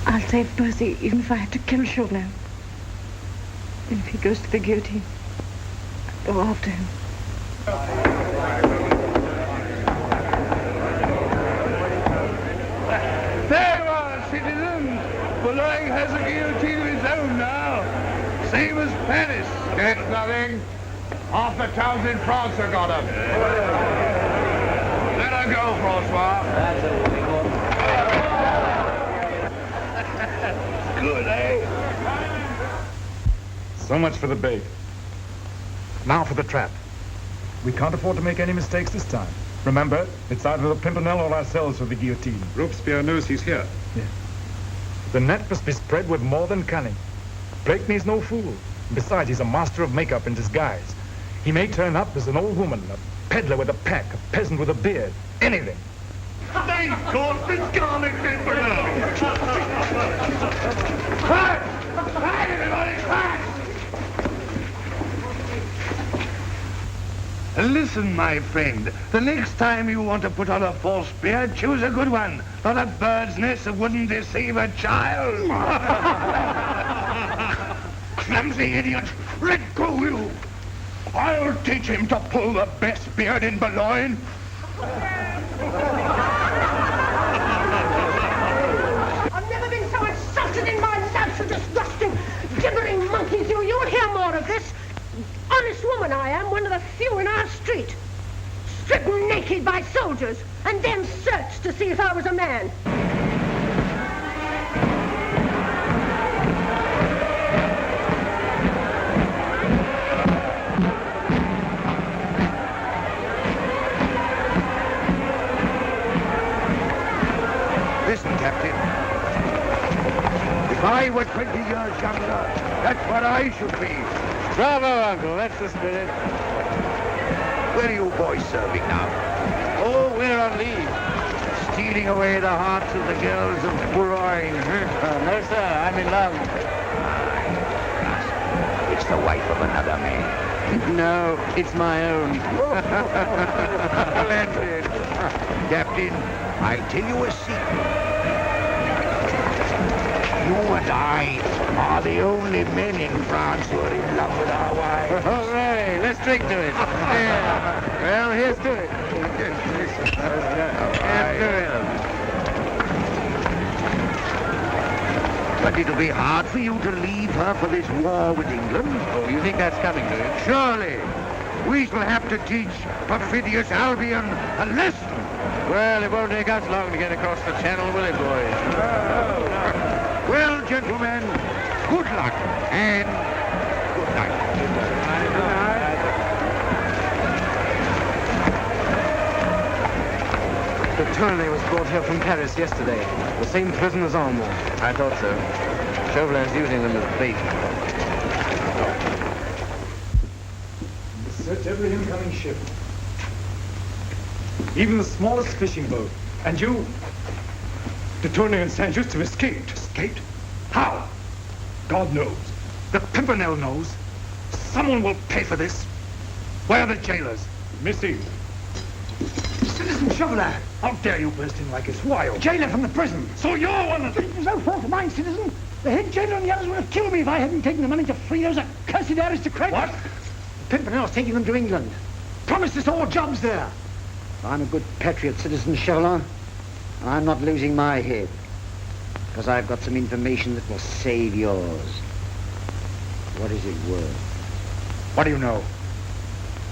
I'll save Percy, even if I have to kill Chauvelin. And if he goes to the guillotine, I'll go after him. There you are, citizens. Boulogne has a guillotine of its own now. Same as Paris. It's nothing. Half the towns in France have got them. Let her go, Francois. That's a Good, eh? So much for the bait. Now for the trap. We can't afford to make any mistakes this time. Remember, it's either the Pimpernel or ourselves for the guillotine. Robespierre knows he's here. Yeah. The net must be spread with more than cunning. Blakeney's no fool. Besides, he's a master of makeup and disguise. He may turn up as an old woman, a peddler with a pack, a peasant with a beard, anything. Thank God for Scarlet Pimpernel! Quiet! Quiet, everybody! Quiet! Listen, my friend. The next time you want to put on a false beard, choose a good one. Not a bird's nest that wouldn't deceive a child. Clumsy idiot! Let go, you! I'll teach him to pull the best beard in Boulogne. I've never been so insulted in my life, you disgusting, gibbering monkeys. You'll hear more of this. Honest woman I am, one of the few in our street. Stripped naked by soldiers, and then searched to see if I was a man. Listen, Captain. If I were 20 years younger, that's what I should be. Bravo, Uncle. That's the spirit. Where are you boys serving now? Oh, we're on leave. Stealing away the hearts of the girls of Boulogne, huh? No, sir. I'm in love. It's the wife of another man. No, it's my own. Splendid. Captain, I'll tell you a secret. You and I are the only men in France who are in love with our wives. Hooray! Let's drink to it. Yeah. Well, here's to it. Here's to it. But it'll be hard for you to leave her for this war with England. Oh, you think that's coming to it? Surely. We shall have to teach perfidious Albion a lesson. Well, it won't take us long to get across the channel, will it, boys? Well, gentlemen, good luck and good night. The Tournay was brought here from Paris yesterday. The same prison as Armand. I thought so. Chauvelin's using them as bait. Search every incoming ship. Even the smallest fishing boat. And you... De Tournay and Saint-Just have escaped. Escaped? How? God knows. The Pimpernel knows. Someone will pay for this. Where are the jailers? Missy. Citizen Chauvelin! How dare you burst in like this? Why? Jailer from the prison. So you're one of them. No fault of mine, citizen. The head general and the others would have killed me if I hadn't taken the money to free those accursed aristocrats. What? Pimpernel's taking them to England. Promised us all jobs there. I'm a good patriot, Citizen Chauvelin, and I'm not losing my head, because I've got some information that will save yours. What is it worth? What do you know?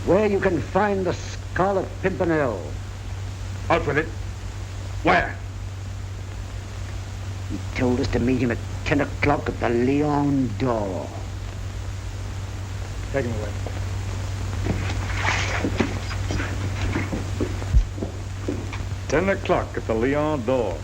Where you can find the Scarlet Pimpernel. Out with it. Where? He told us to meet him at 10 o'clock at the Lion d'Or. Take him away. "10 o'clock at the Lion d'Or."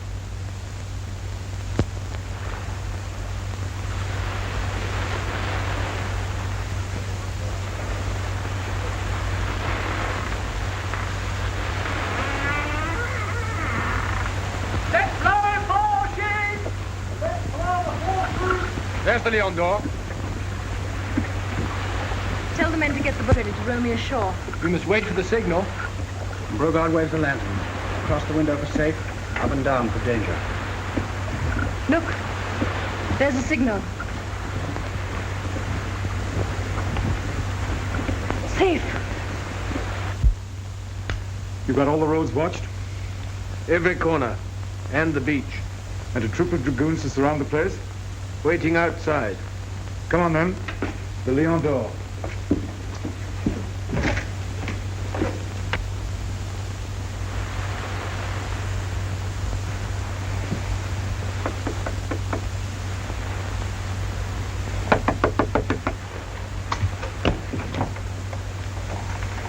There's the Lion d'Or. Tell the men to get the boat ready to row me ashore. We must wait for the signal. Brogard waves a lantern. Across the window for safe, up and down for danger. Look, there's a signal. Safe. You got all the roads watched? Every corner. And the beach. And a troop of dragoons to surround the place? Waiting outside. Come on, then. The Lion d'Or.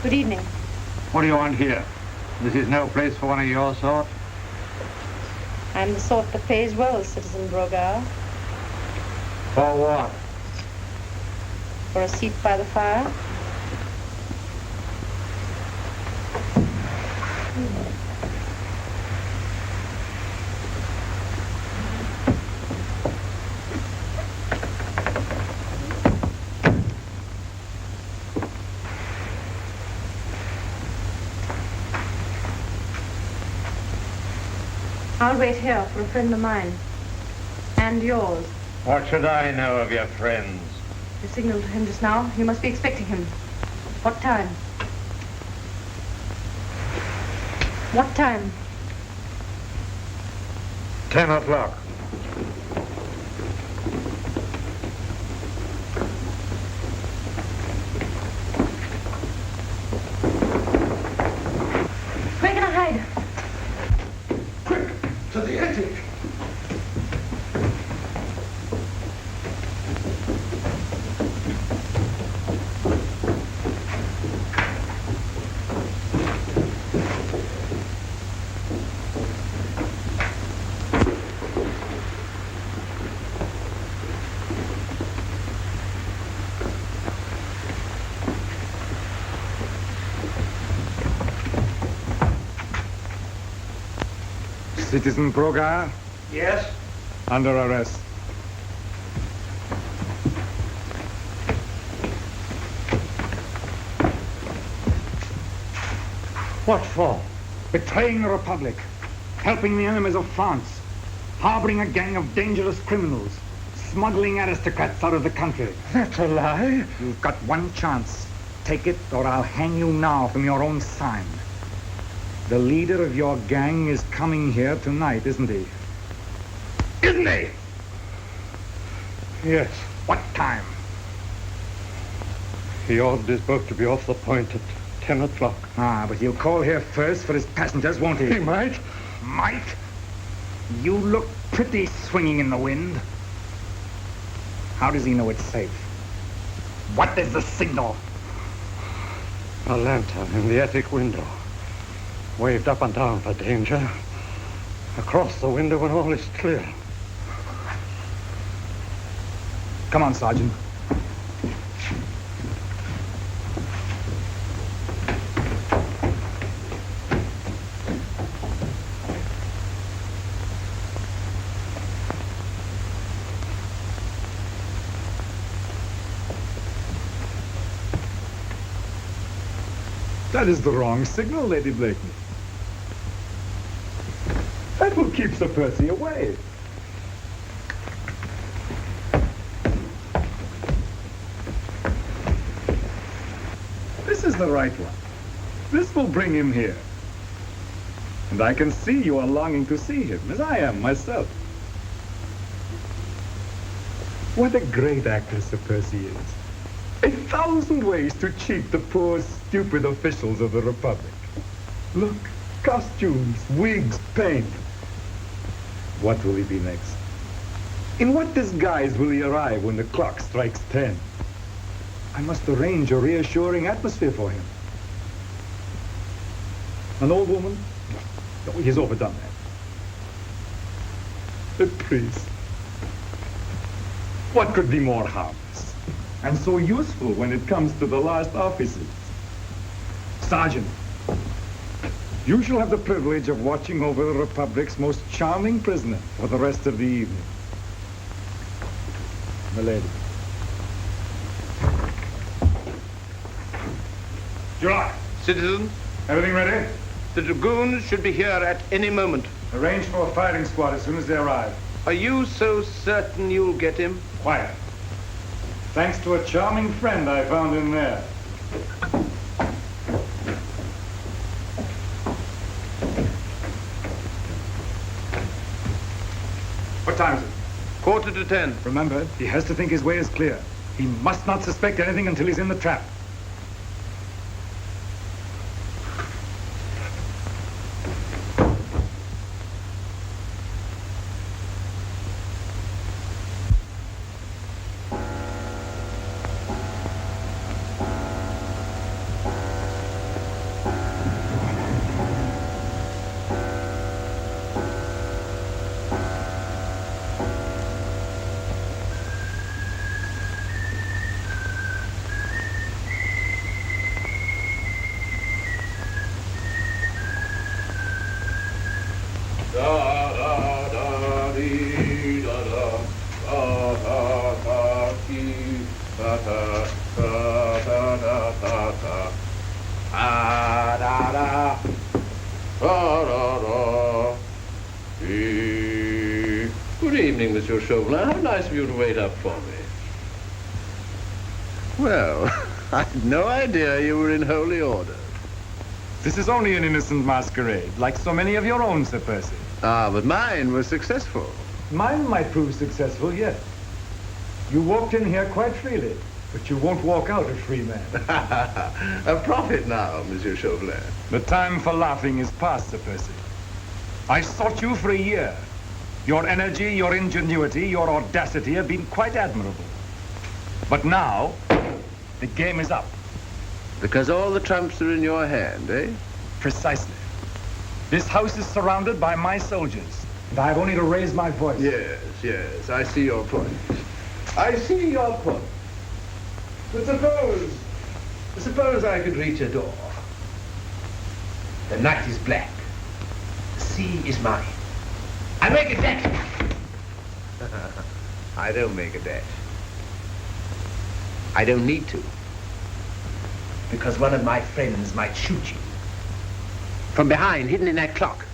Good evening. What do you want here? This is no place for one of your sort. I'm the sort that pays well, Citizen Brogard. For what? For a seat by the fire. I'll wait here for a friend of mine. And yours. What should I know of your friends? You signaled to him just now. You must be expecting him. What time? What time? 10 o'clock. Where can I hide? To the attic. Citizen Brogard, Yes? under arrest. What for? Betraying the Republic, helping the enemies of France, harboring a gang of dangerous criminals, smuggling aristocrats out of the country. That's a lie. You've got one chance. Take it, or I'll hang you now from your own sign. The leader of your gang is coming here tonight, isn't he? Isn't he? Yes. What time? He ordered his boat to be off the point at 10 o'clock. Ah, but he'll call here first for his passengers, won't he? He might. Might? You look pretty swinging in the wind. How does he know it's safe? What is the signal? A lantern in the attic window. Waved up and down for danger. Across the window when all is clear. Come on, Sergeant. That is the wrong signal, Lady Blakeney. That will keep Sir Percy away. This is the right one. This will bring him here. And I can see you are longing to see him, as I am myself. What a great actor Sir Percy is. 1,000 ways to cheat the poor, stupid officials of the Republic. Look, costumes, wigs, paint. What will he be next? In what disguise will he arrive when the clock strikes 10? I must arrange a reassuring atmosphere for him. An old woman? No, he's overdone that. A priest. What could be more harmless? And so useful when it comes to the last offices. Sergeant, you shall have the privilege of watching over the Republic's most charming prisoner for the rest of the evening. Milady. July. Citizen. Everything ready? The dragoons should be here at any moment. Arrange for a firing squad as soon as they arrive. Are you so certain you'll get him? Quiet. Thanks to a charming friend I found in there. What time is it? 9:45. Remember, he has to think his way is clear. He must not suspect anything until he's in the trap. Good evening, Monsieur Chauvelin. How nice of you to wait up for me. Well, I had no idea you were in holy order. This is only an innocent masquerade, like so many of your own, Sir Percy. Ah, but mine was successful. Mine might prove successful yet. You walked in here quite freely, but you won't walk out a free man. A prophet now, Monsieur Chauvelin. The time for laughing is past, Sir Percy. I sought you for a year. Your energy, your ingenuity, your audacity have been quite admirable. But now, the game is up. Because all the trumps are in your hand, eh? Precisely. This house is surrounded by my soldiers, and I have only to raise my voice. Yes, I see your point. I see your point. But suppose I could reach a door. The night is black. The sea is mine. I make a dash. I don't make a dash. I don't need to. Because one of my friends might shoot you. From behind, hidden in that clock.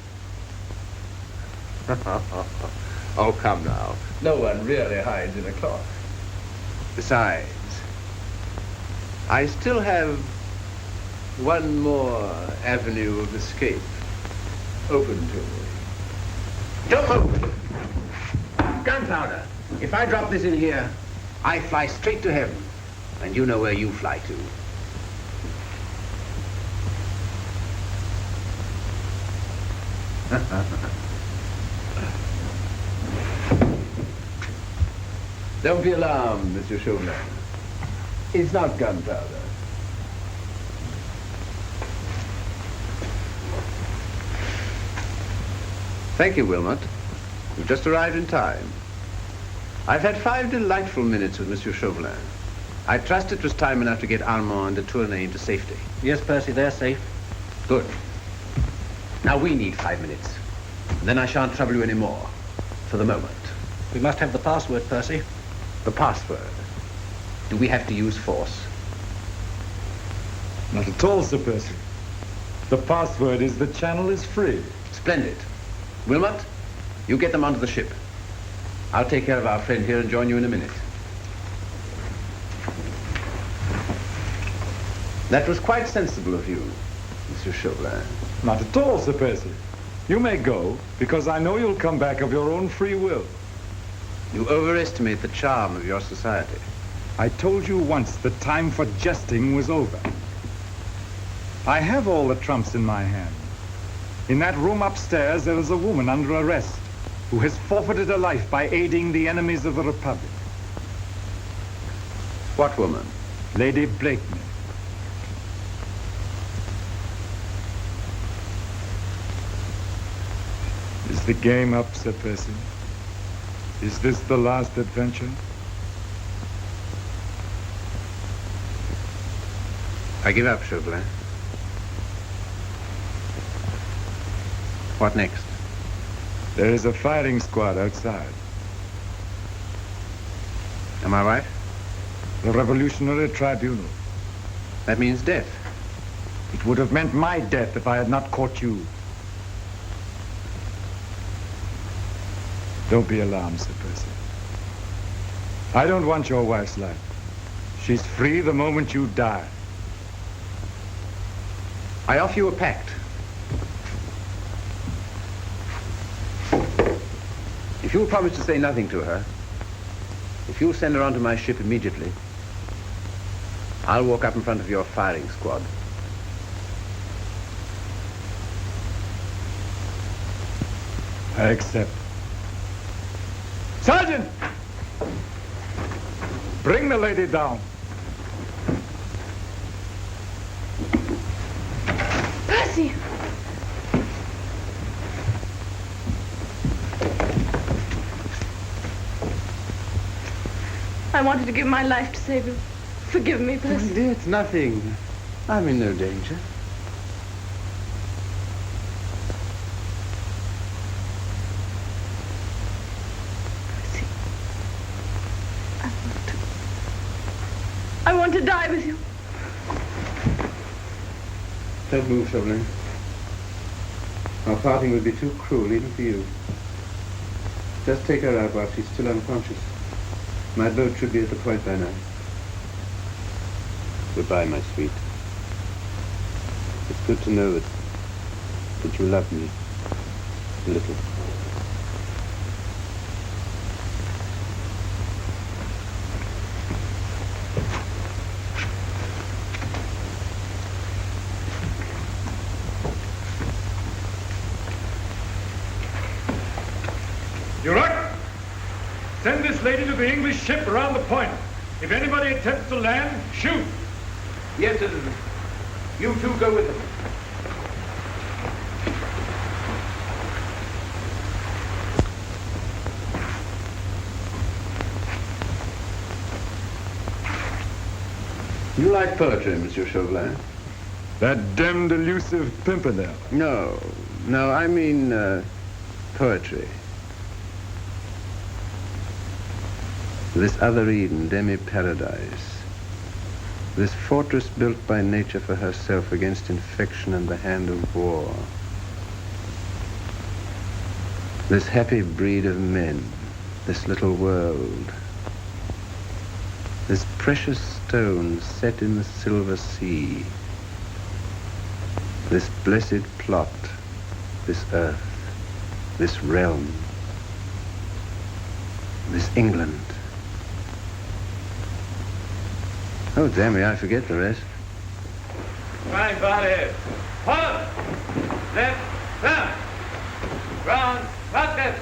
Oh, come now. No one really hides in a clock. Besides, I still have one more avenue of escape open to me. Don't move! Gunpowder. If I drop this in here, I fly straight to heaven. And you know where you fly to. Don't be alarmed, Monsieur Chauvelin. It's not gunpowder. Thank you, Wilmot. You've just arrived in time. I've had 5 delightful minutes with Monsieur Chauvelin. I trust it was time enough to get Armand and de Tournay into safety. Yes, Percy, they're safe. Good. Now we need 5 minutes. And then I shan't trouble you any more. For the moment. We must have the password, Percy. The password. Do we have to use force? Not at all, Sir Percy. The password is the channel is free. Splendid. Wilmot, you get them onto the ship. I'll take care of our friend here and join you in a minute. That was quite sensible of you, Monsieur Chauvelin. Not at all, Sir Percy. You may go, because I know you'll come back of your own free will. You overestimate the charm of your society. I told you once that time for jesting was over. I have all the trumps in my hand. In that room upstairs, there is a woman under arrest who has forfeited her life by aiding the enemies of the Republic. What woman? Lady Blakeney. Is the game up, Sir Percy? Is this the last adventure? I give up, Chauvelin. What next? There is a firing squad outside. Am I right? The Revolutionary Tribunal. That means death. It would have meant my death if I had not caught you. Don't be alarmed, Sir Percy. I don't want your wife's life. She's free the moment you die. I offer you a pact. If you'll promise to say nothing to her, if you'll send her onto my ship immediately, I'll walk up in front of your firing squad. I accept. Sergeant! Bring the lady down. Percy! I wanted to give my life to save you. Forgive me, Percy. Dear, it's nothing. I'm in no danger. I want to die with you. Don't move, Chauvelin. Our parting would be too cruel, even for you. Just take her out while she's still unconscious. My boat should be at the point by now. Goodbye, my sweet. It's good to know that you love me a little. You're up! Send this lady to the English ship around the point. If anybody attempts to land, shoot! Yes, citizen. You two go with them. You like poetry, Monsieur Chauvelin? That damned elusive Pimpernel. No, I mean poetry. This other Eden, demi-paradise. This fortress built by nature for herself against infection and the hand of war. This happy breed of men, this little world. This precious stone set in the silver sea. This blessed plot, this earth, this realm, this England. Oh, damn me, I forget the rest. Right body. Forward. Left. Down. Round. Right left.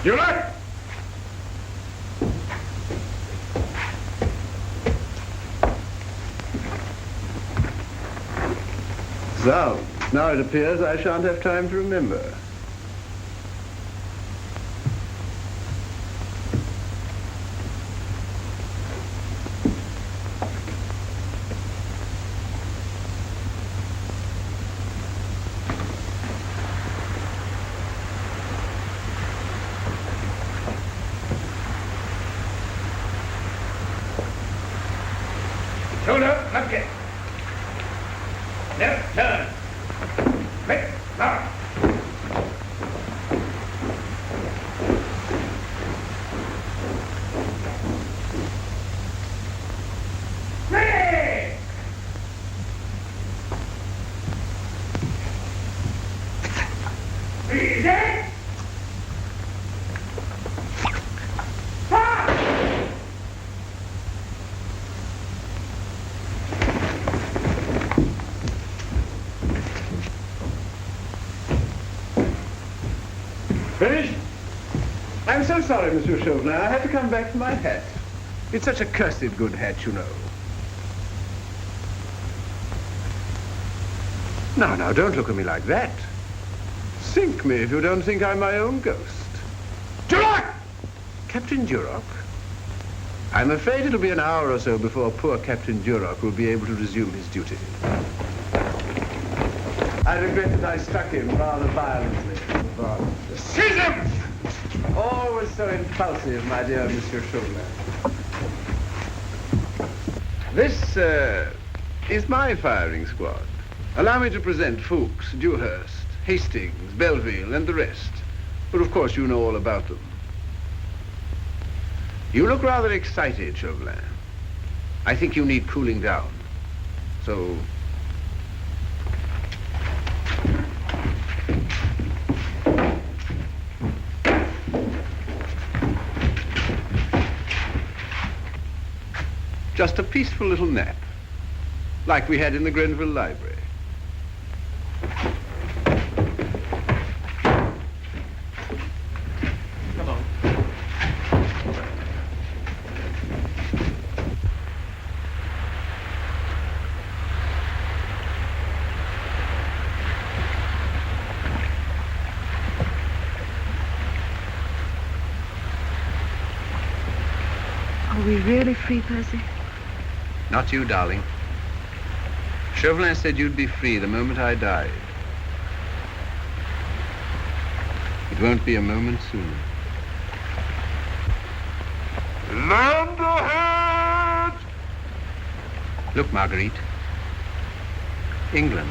You're up! So, now it appears I shan't have time to remember. Shoulder, left kick. Left turn. Right, now. Ready! I'm so sorry, Monsieur Chauvelin. I had to come back for my hat. It's such a cursed good hat, you know. Now, don't look at me like that. Sink me if you don't think I'm my own ghost. Duroc! Captain Duroc? I'm afraid it'll be an hour or so before poor Captain Duroc will be able to resume his duty. I regret that I struck him rather violently. Seize him! Always so impulsive, my dear Monsieur Chauvelin. This is my firing squad. Allow me to present Fuchs, Dewhurst, Hastings, Belleville, and the rest. But of course you know all about them. You look rather excited, Chauvelin. I think you need cooling down. So... just a peaceful little nap, like we had in the Grenville Library. Come on. Are we really free, Percy? Not you, darling. Chauvelin said you'd be free the moment I died. It won't be a moment sooner. Land ahead! Look, Marguerite. England.